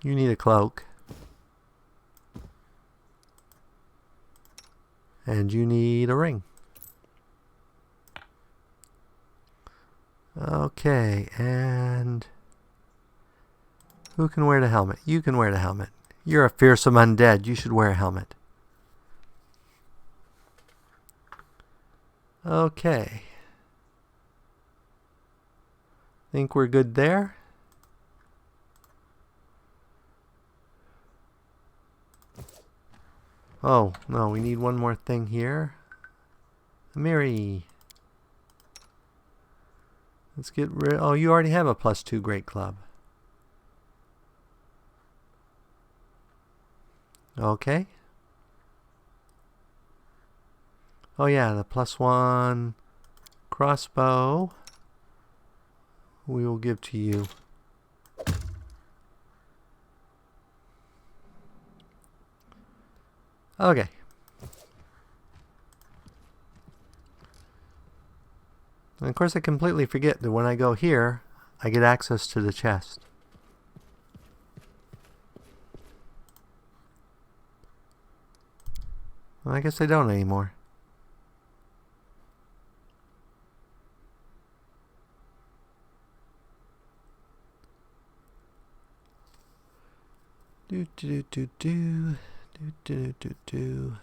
You need a cloak. And you need a ring. Okay, and who can wear the helmet? You can wear the helmet. You're a fearsome undead. You should wear a helmet. Okay. Think we're good there? Oh, no, we need one more thing here. Miri. Let's get rid... Oh, you already have a +2 Great Club. Okay. Oh yeah, the +1 crossbow we will give to you. Okay. And of course I completely forget that when I go here, I get access to the chest. Well, I guess I don't anymore. Do do do do do do do do.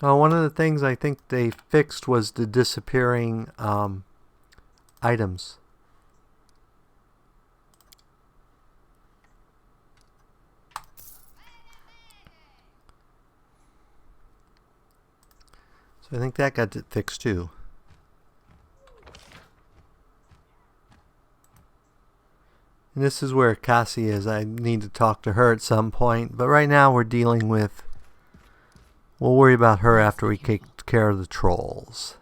One of the things I think they fixed was the disappearing items. So I think that got fixed too. And this is where Cassie is. I need to talk to her at some point. But right now we're dealing with... We'll worry about her after we take care of the trolls.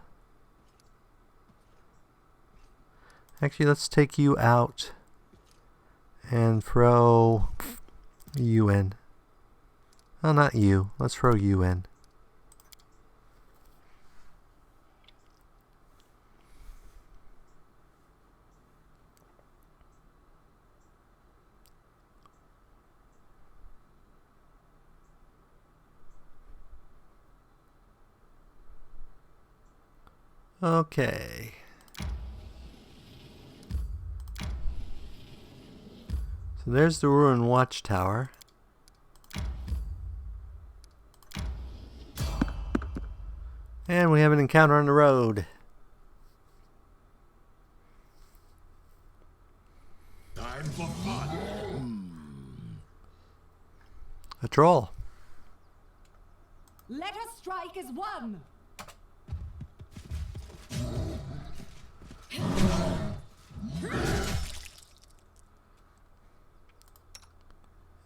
Actually, let's take you out and throw you in. Oh, not you. Let's throw you in. Okay. So there's the ruined watchtower. And we have an encounter on the road. Time for fun. A troll. Let us strike as one.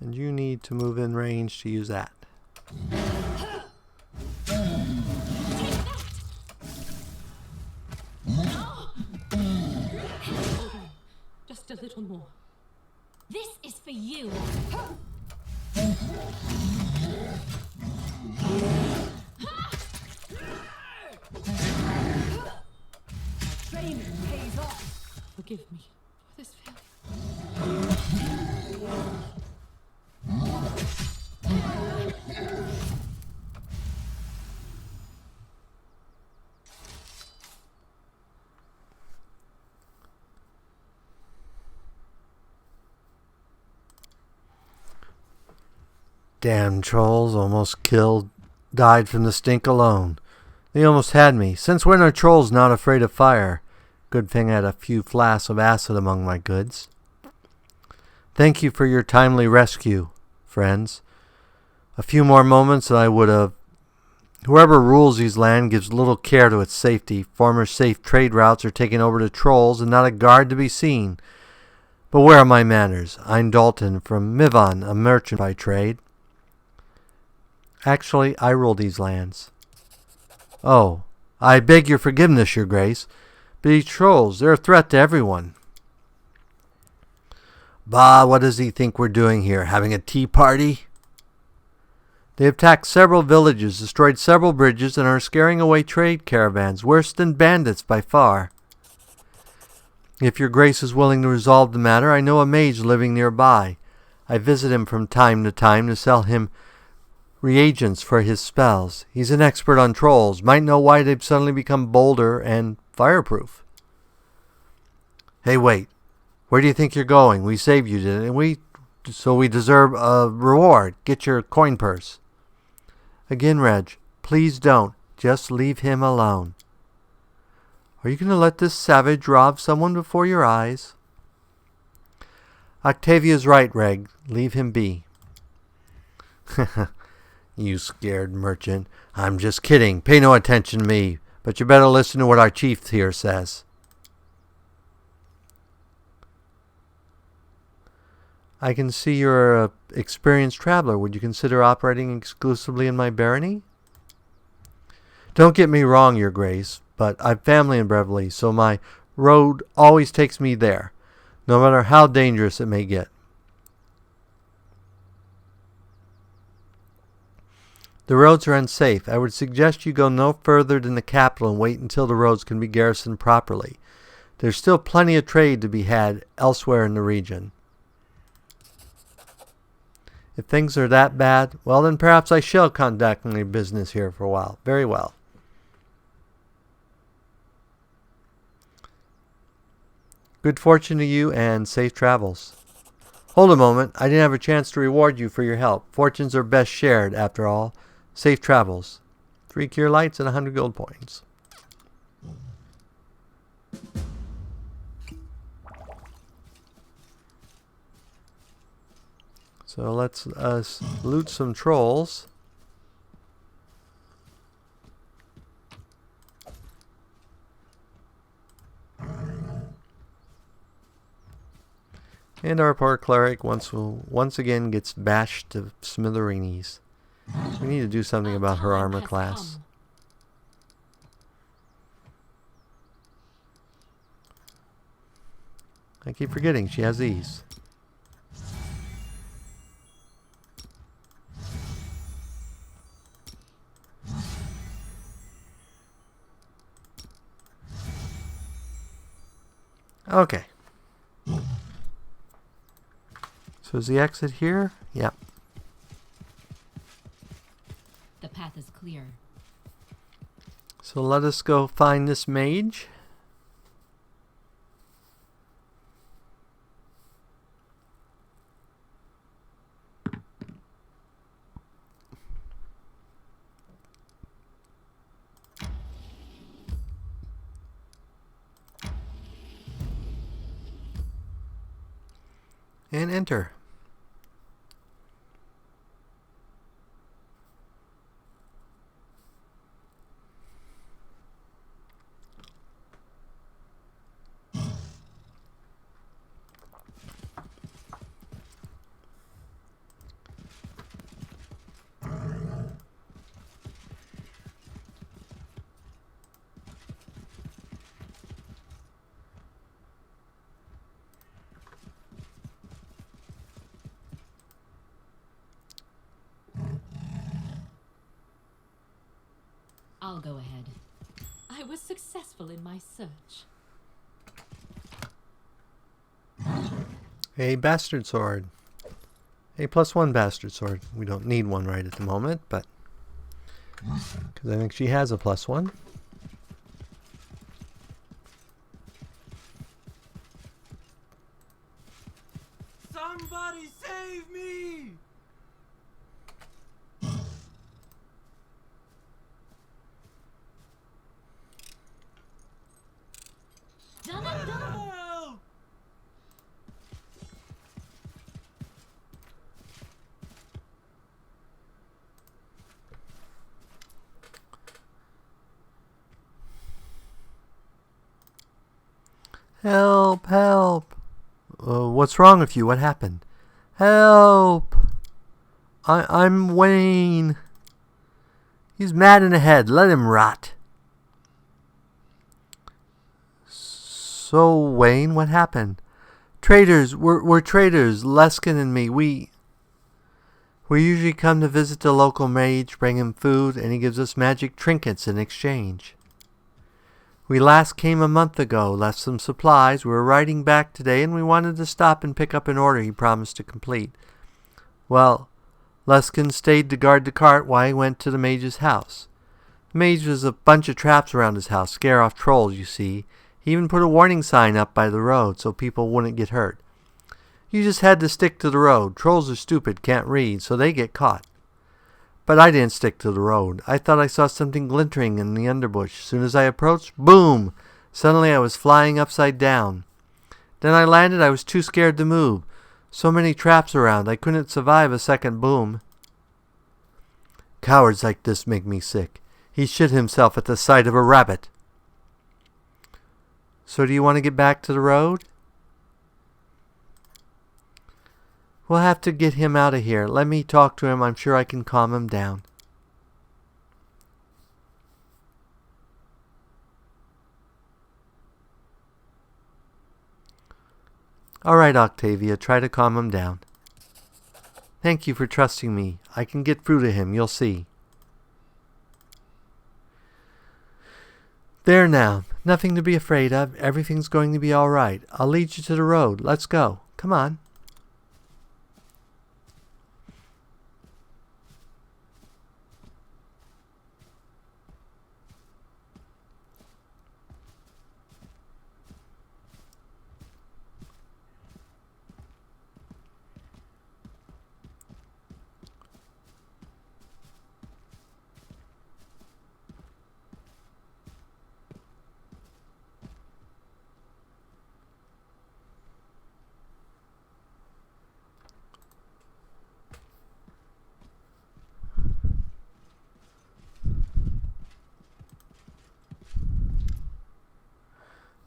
And you need to move in range to use that. Just a little more. This is for you. Training pays off. Forgive me for this failure. Damn trolls almost died from the stink alone. They almost had me. Since when are trolls not afraid of fire? Good thing I had a few flasks of acid among my goods. Thank you for your timely rescue, friends. A few more moments and I would have... Whoever rules these lands gives little care to its safety. Former safe trade routes are taken over to trolls and not a guard to be seen. But where are my manners? I'm Dalton from Mivon, a merchant by trade. Actually, I rule these lands. Oh, I beg your forgiveness, your grace. But these trolls, they're a threat to everyone. Bah, what does he think we're doing here? Having a tea party? They attacked several villages, destroyed several bridges, and are scaring away trade caravans, worse than bandits by far. If your grace is willing to resolve the matter, I know a mage living nearby. I visit him from time to sell him reagents for his spells. He's an expert on trolls, might know why they've suddenly become bolder and fireproof. Hey, wait. Where do you think you're going? We saved you, didn't we? So we deserve a reward. Get your coin purse. Again, Reg, please don't. Just leave him alone. Are you going to let this savage rob someone before your eyes? Octavia's right, Reg. Leave him be. You scared merchant. I'm just kidding. Pay no attention to me. But you better listen to what our chief here says. I can see you're an experienced traveler. Would you consider operating exclusively in my barony? Don't get me wrong, your grace, but I've family in Beverly, so my road always takes me there, no matter how dangerous it may get. The roads are unsafe. I would suggest you go no further than the capital and wait until the roads can be garrisoned properly. There's still plenty of trade to be had elsewhere in the region. If things are that bad, well then perhaps I shall conduct my business here for a while. Very well. Good fortune to you and safe travels. Hold a moment. I didn't have a chance to reward you for your help. Fortunes are best shared, after all. Safe travels. 3 cure lights and 100 gold points. So let's loot some trolls. And our poor cleric once again gets bashed to smithereens. We need to do something about her armor class. I keep forgetting she has these. Okay. So is the exit here? Yep. The path is clear. So let us go find this mage. And enter. I'll go ahead. I was successful in my search. A bastard sword. A +1 bastard sword. We don't need one right at the moment, but because I think she has a +1. Somebody save me! Help, help. What's wrong with you? What happened? Help. I'm Wayne. He's mad in the head. Let him rot. So, Wayne, what happened? Traders. We're traders. Leskin and me. We usually come to visit the local mage, bring him food, and he gives us magic trinkets in exchange. We last came a month ago, left some supplies. We were riding back today, and we wanted to stop and pick up an order he promised to complete. Well, Leskin stayed to guard the cart while he went to the mage's house. The mage was a bunch of traps around his house, scare off trolls, you see. He even put a warning sign up by the road so people wouldn't get hurt. You just had to stick to the road. Trolls are stupid, can't read, so they get caught. But I didn't stick to the road. I thought I saw something glintering in the underbush. As soon as I approached, boom! Suddenly I was flying upside down. Then I landed. I was too scared to move. So many traps around, I couldn't survive a second boom. Cowards like this make me sick. He shit himself at the sight of a rabbit. So do you want to get back to the road? We'll have to get him out of here. Let me talk to him. I'm sure I can calm him down. All right, Octavia, try to calm him down. Thank you for trusting me. I can get through to him, you'll see. There now. Nothing to be afraid of. Everything's going to be all right. I'll lead you to the road. Let's go. Come on.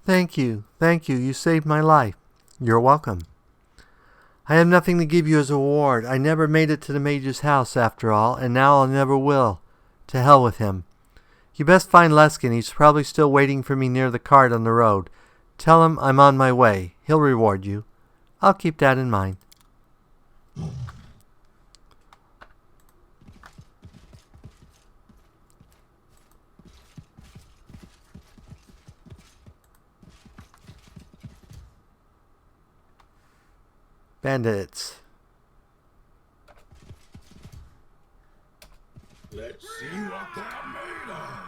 Thank you. Thank you. You saved my life. You're welcome. I have nothing to give you as a reward. I never made it to the mage's house after all, and now I never will. To hell with him. You best find Leskin. He's probably still waiting for me near the cart on the road. Tell him I'm on my way. He'll reward you. I'll keep that in mind. Bandits. Let's see what they're made of.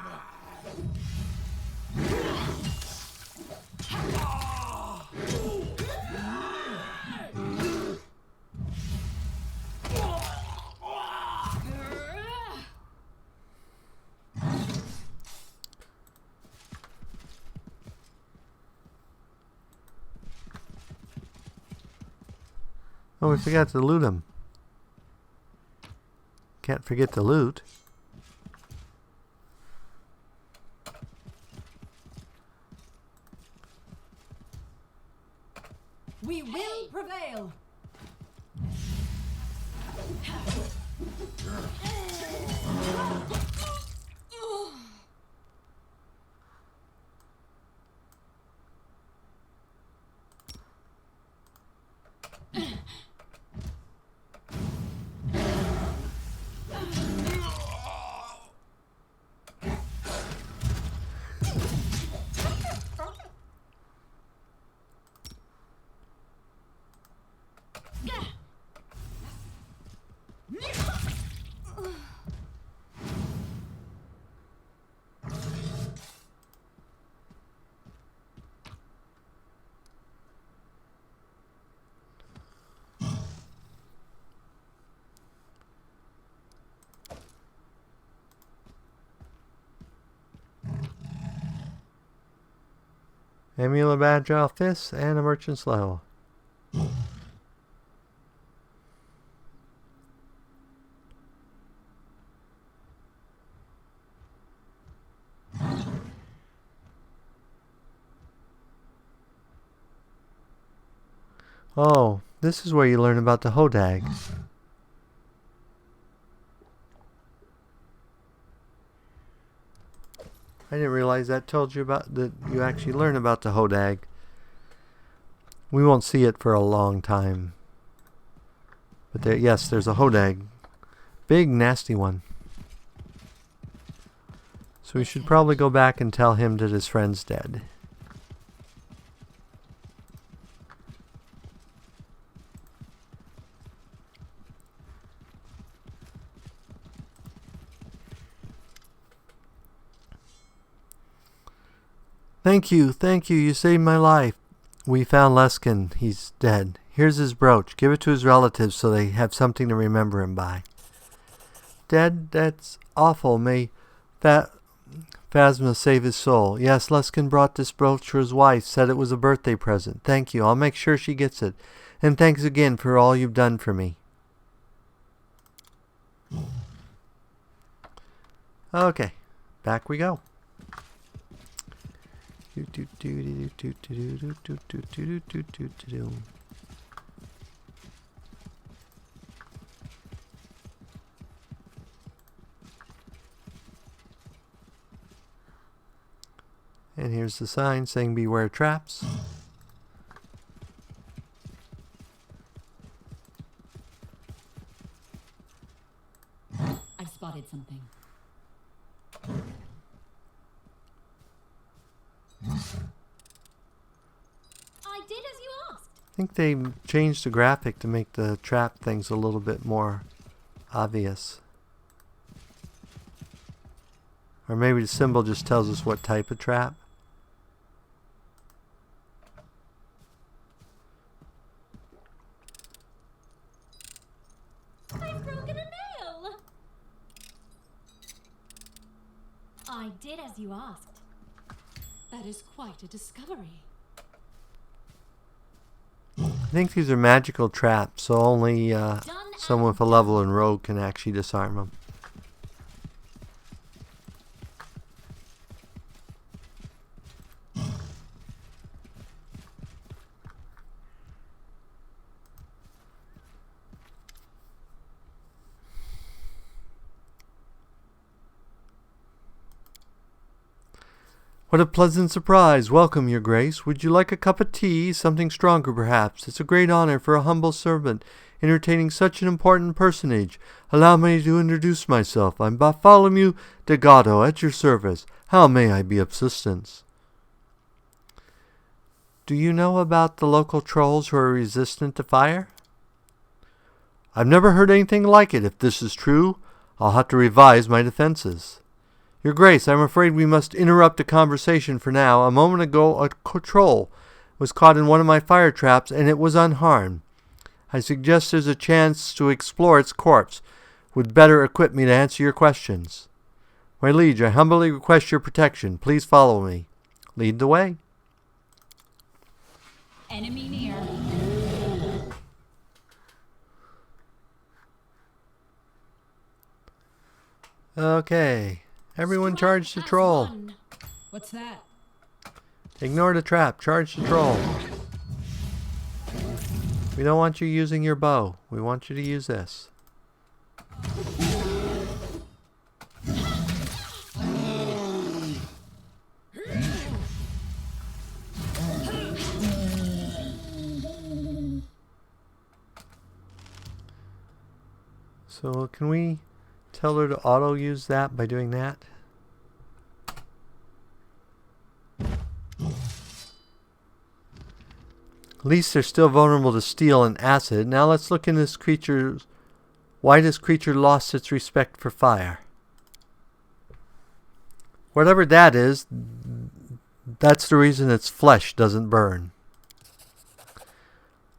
Oh, we forgot to loot him. Can't forget to loot. We will prevail. Amulet of Agile Fists and a Merchant's Level. Oh, this is where you learn about the hodag. I didn't realize that told you about that you actually learn about the hodag. We won't see it for a long time. But there, yes, there's a hodag. Big, nasty one. So we should probably go back and tell him that his friend's dead. Thank you, you saved my life. We found Leskin. He's dead. Here's his brooch. Give it to his relatives so they have something to remember him by. Dead? That's awful. May Phasma save his soul. Yes, Leskin brought this brooch for his wife, said it was a birthday present. Thank you. I'll make sure she gets it. And thanks again for all you've done for me. Okay, back we go. And here's the sign saying beware traps. I've spotted something. I did as you asked. I think they changed the graphic to make the trap things a little bit more obvious. Or maybe the symbol just tells us what type of trap. I've broken a nail. I did as you asked. That is quite a discovery. I think these are magical traps, so only someone with a level in rogue can actually disarm them. What a pleasant surprise. Welcome, Your Grace. Would you like a cup of tea? Something stronger, perhaps. It's a great honor for a humble servant entertaining such an important personage. Allow me to introduce myself. I'm Bartholomew de Gatto, at your service. How may I be of assistance? Do you know about the local trolls who are resistant to fire? I've never heard anything like it. If this is true, I'll have to revise my defenses. Your Grace, I'm afraid we must interrupt the conversation for now. A moment ago, a troll was caught in one of my fire traps, and it was unharmed. I suggest there's a chance to explore its corpse. Would better equip me to answer your questions. My liege, I humbly request your protection. Please follow me. Lead the way. Enemy near. Okay. Everyone charge the troll. What's that? Ignore the trap. Charge the troll. We don't want you using your bow. We want you to use this. So can we tell her to auto use that by doing that? At least they're still vulnerable to steel and acid. Now let's look in this creature's... Why this creature lost its respect for fire. Whatever that is, that's the reason its flesh doesn't burn.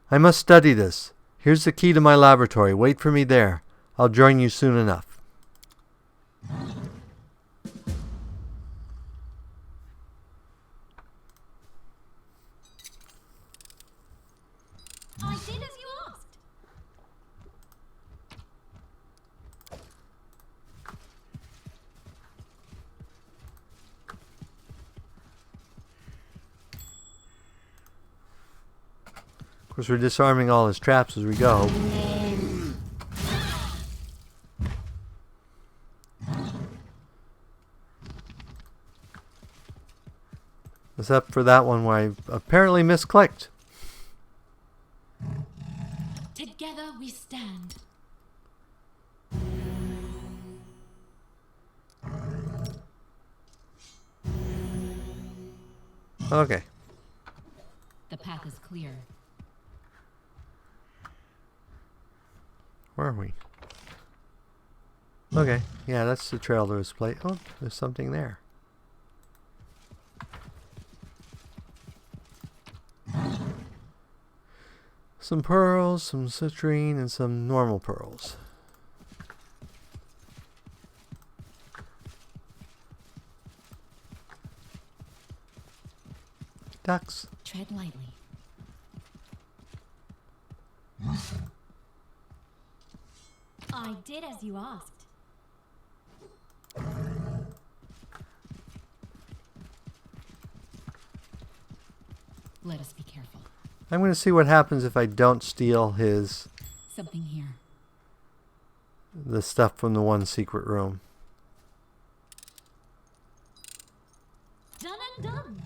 I must study this. Here's the key to my laboratory. Wait for me there. I'll join you soon enough. I did as you asked. Of course, we're disarming all his traps as we go. Except for that one where I apparently misclicked. Together we stand. Okay. The path is clear. Where are we? Okay. Yeah, that's the trail to his place. Oh, there's something there. Some pearls, some citrine, and some normal pearls. Ducks. Tread lightly. I did as you asked. Let us be careful. I'm going to see what happens if I don't steal Something here. the stuff from the one secret room. Done and done.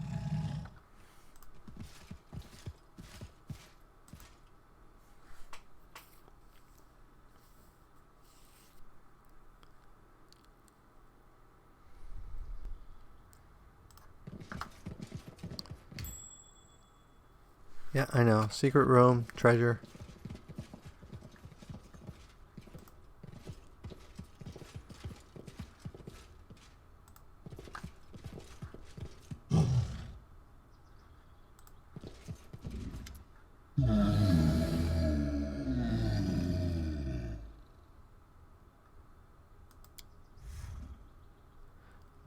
Yeah, I know. Secret room, treasure.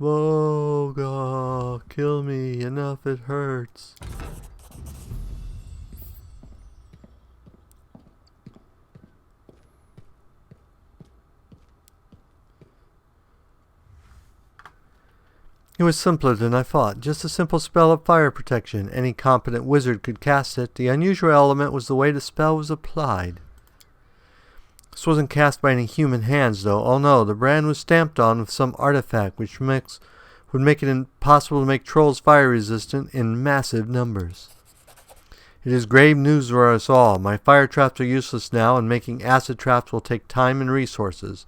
Boggart, kill me, enough it hurts. It was simpler than I thought. Just a simple spell of fire protection. Any competent wizard could cast it. The unusual element was the way the spell was applied. This wasn't cast by any human hands, though. Oh no, the brand was stamped on with some artifact which would make it impossible to make trolls fire resistant in massive numbers. It is grave news for us all. My fire traps are useless now, and making acid traps will take time and resources.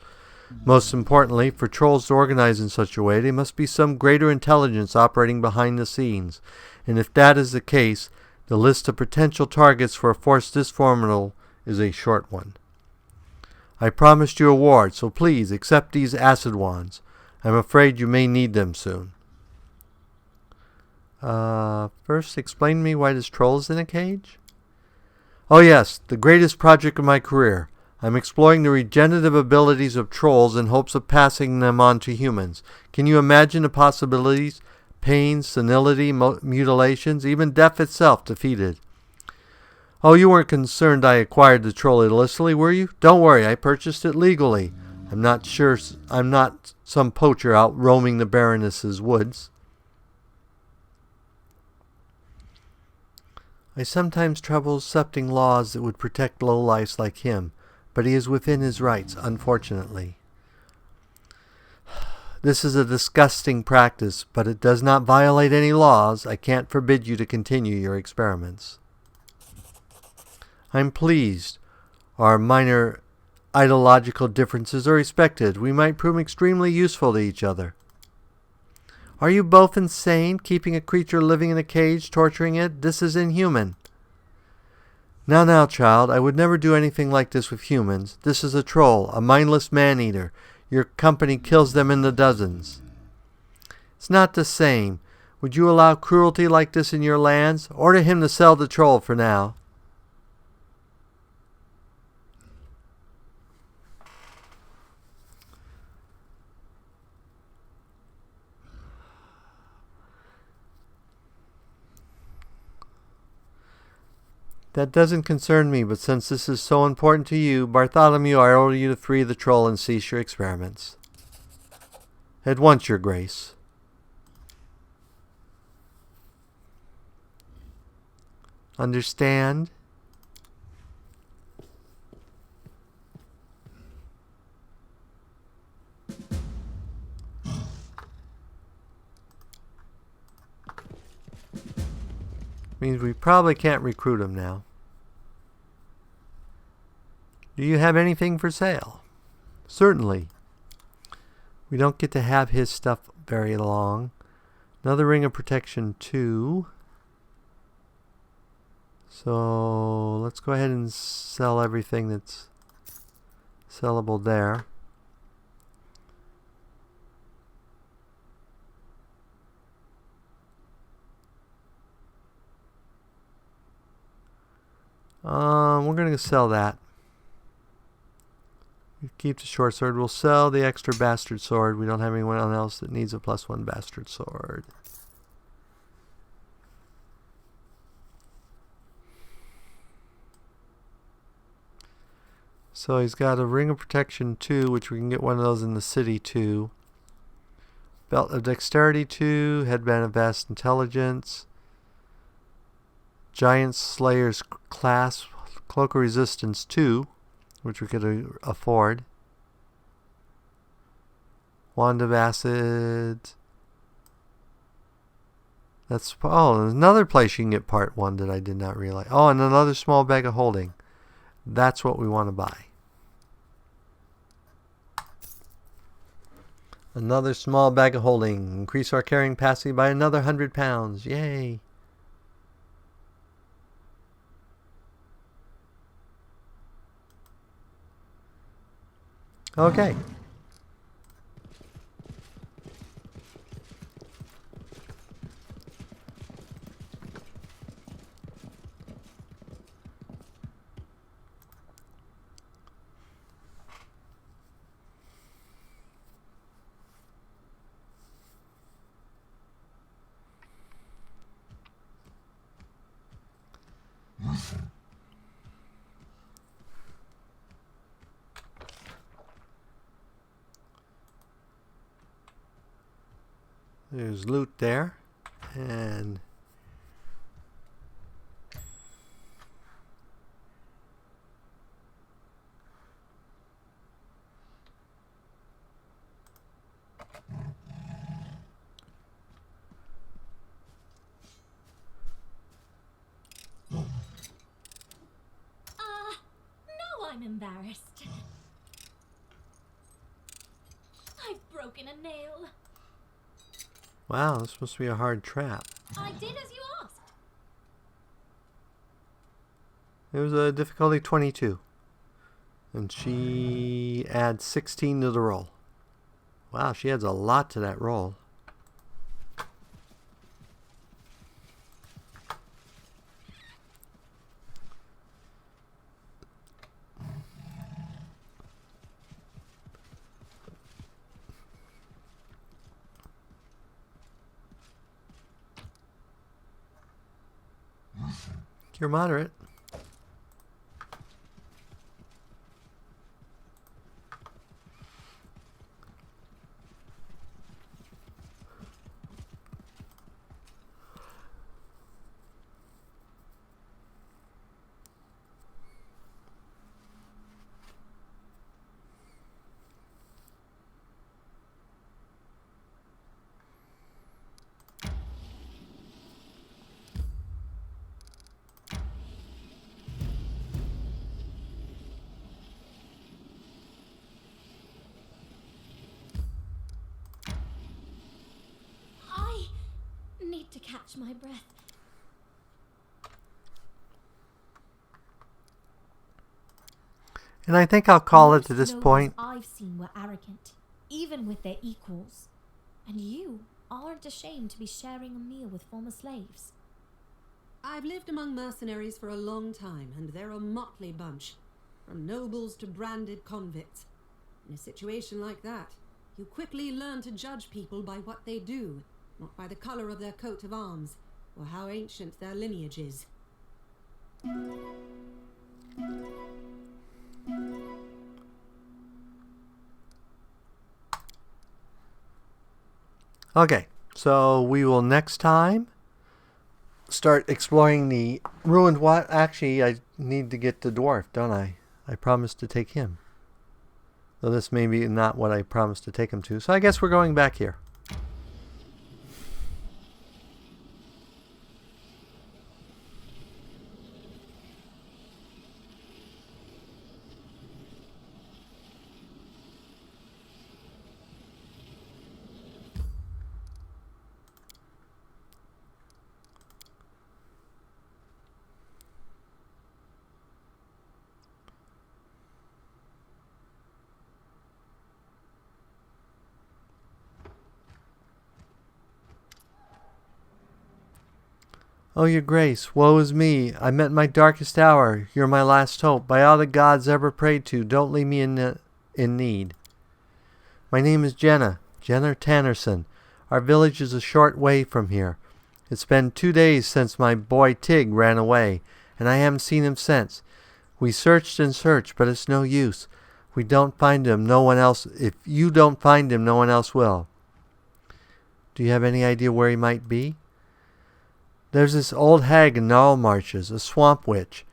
Most importantly, for trolls to organize in such a way, there must be some greater intelligence operating behind the scenes. And if that is the case, the list of potential targets for a force this formidable is a short one. I promised you a reward, so please accept these acid wands. I'm afraid you may need them soon. First, explain to me why this troll is in a cage? Oh yes, the greatest project of my career. I'm exploring the regenerative abilities of trolls in hopes of passing them on to humans. Can you imagine the possibilities? Pain, senility, mutilations, even death itself defeated. Oh, you weren't concerned I acquired the troll illicitly, were you? Don't worry, I purchased it legally. I'm not some poacher out roaming the Baroness's woods. I sometimes trouble accepting laws that would protect lowlifes like him, but he is within his rights, unfortunately. This is a disgusting practice, but it does not violate any laws. I can't forbid you to continue your experiments. I'm pleased. Our minor ideological differences are respected. We might prove extremely useful to each other. Are you both insane, keeping a creature living in a cage, torturing it? This is inhuman. Now, child, I would never do anything like this with humans. This is a troll, a mindless man-eater. Your company kills them in the dozens. It's not the same. Would you allow cruelty like this in your lands? Order him to sell the troll for now. That doesn't concern me, but since this is so important to you, Bartholomew, I order you to free the troll and cease your experiments. At once, your grace. Understand? Means we probably can't recruit him now. Do you have anything for sale? Certainly. We don't get to have his stuff very long. Another ring of protection 2. So let's go ahead and sell everything that's sellable there. We're going to sell that. We keep the short sword. We'll sell the extra bastard sword. We don't have anyone else that needs a +1 bastard sword. So he's got a ring of protection 2, which we can get one of those in the city too. Belt of dexterity 2, headband of vast intelligence, giant slayer's class, cloak of resistance 2, which we could afford. Wand of acid. That's there's another place you can get part 1 that I did not realize. Oh, and another small bag of holding. That's what we want to buy. Another small bag of holding. Increase our carrying capacity by another 100 pounds. Yay. Okay. There's loot there, and No, I'm embarrassed. I've broken a nail. wow, this must be a hard trap. I did as you asked. It was a difficulty 22. And she adds 16 to the roll. Wow, she adds a lot to that roll. You're moderate. To catch my breath. And I think I'll call it to this Most point. nobles I've seen were arrogant, even with their equals. And you aren't ashamed to be sharing a meal with former slaves. I've lived among mercenaries for a long time, and they're a motley bunch, from nobles to branded convicts. In a situation like that, you quickly learn to judge people by what they do, not by the color of their coat of arms, or how ancient their lineage is. Okay, so we will next time start exploring the ruined Actually, I need to get the dwarf, don't I? I promised to take him. Though this may be not what I promised to take him to. So I guess we're going back here. Oh, your grace, woe is me. I met my darkest hour. You're my last hope. By all the gods ever prayed to, don't leave me in need. My name is Jenna Tannerson. Our village is a short way from here. It's been 2 days since my boy Tig ran away, and I haven't seen him since. We searched and searched, but it's no use. We don't find him, no one else. If you don't find him, no one else will. Do you have any idea where he might be? There's this old hag in Gnarl Marshes, a swamp witch.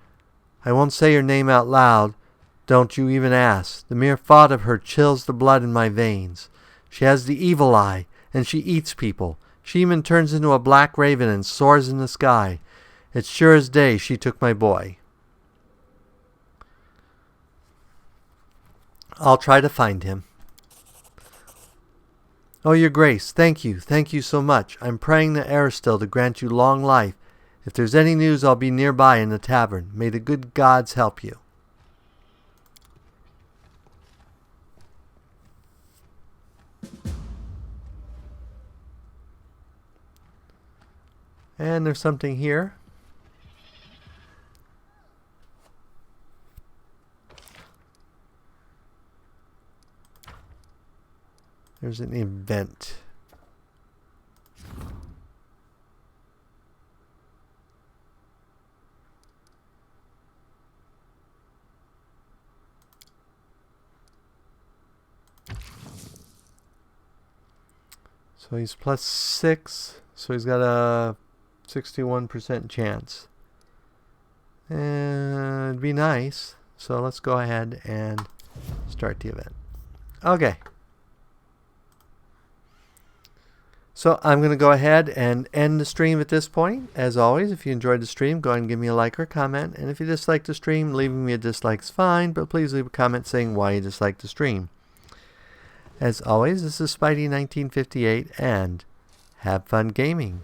I won't say her name out loud. Don't you even ask. The mere thought of her chills the blood in my veins. She has the evil eye, and she eats people. She even turns into a black raven and soars in the sky. It's sure as day she took my boy. I'll try to find him. Oh, your grace, thank you so much. I'm praying to Aristil to grant you long life. If there's any news, I'll be nearby in the tavern. May the good gods help you. And there's something here. There's an event. So he's +6, so he's got a 61% chance. And it'd be nice. So let's go ahead and start the event. Okay. So I'm going to go ahead and end the stream at this point. As always, if you enjoyed the stream, go ahead and give me a like or comment. And if you dislike the stream, leaving me a dislike is fine, but please leave a comment saying why you dislike the stream. As always, this is Spidey1958, and have fun gaming.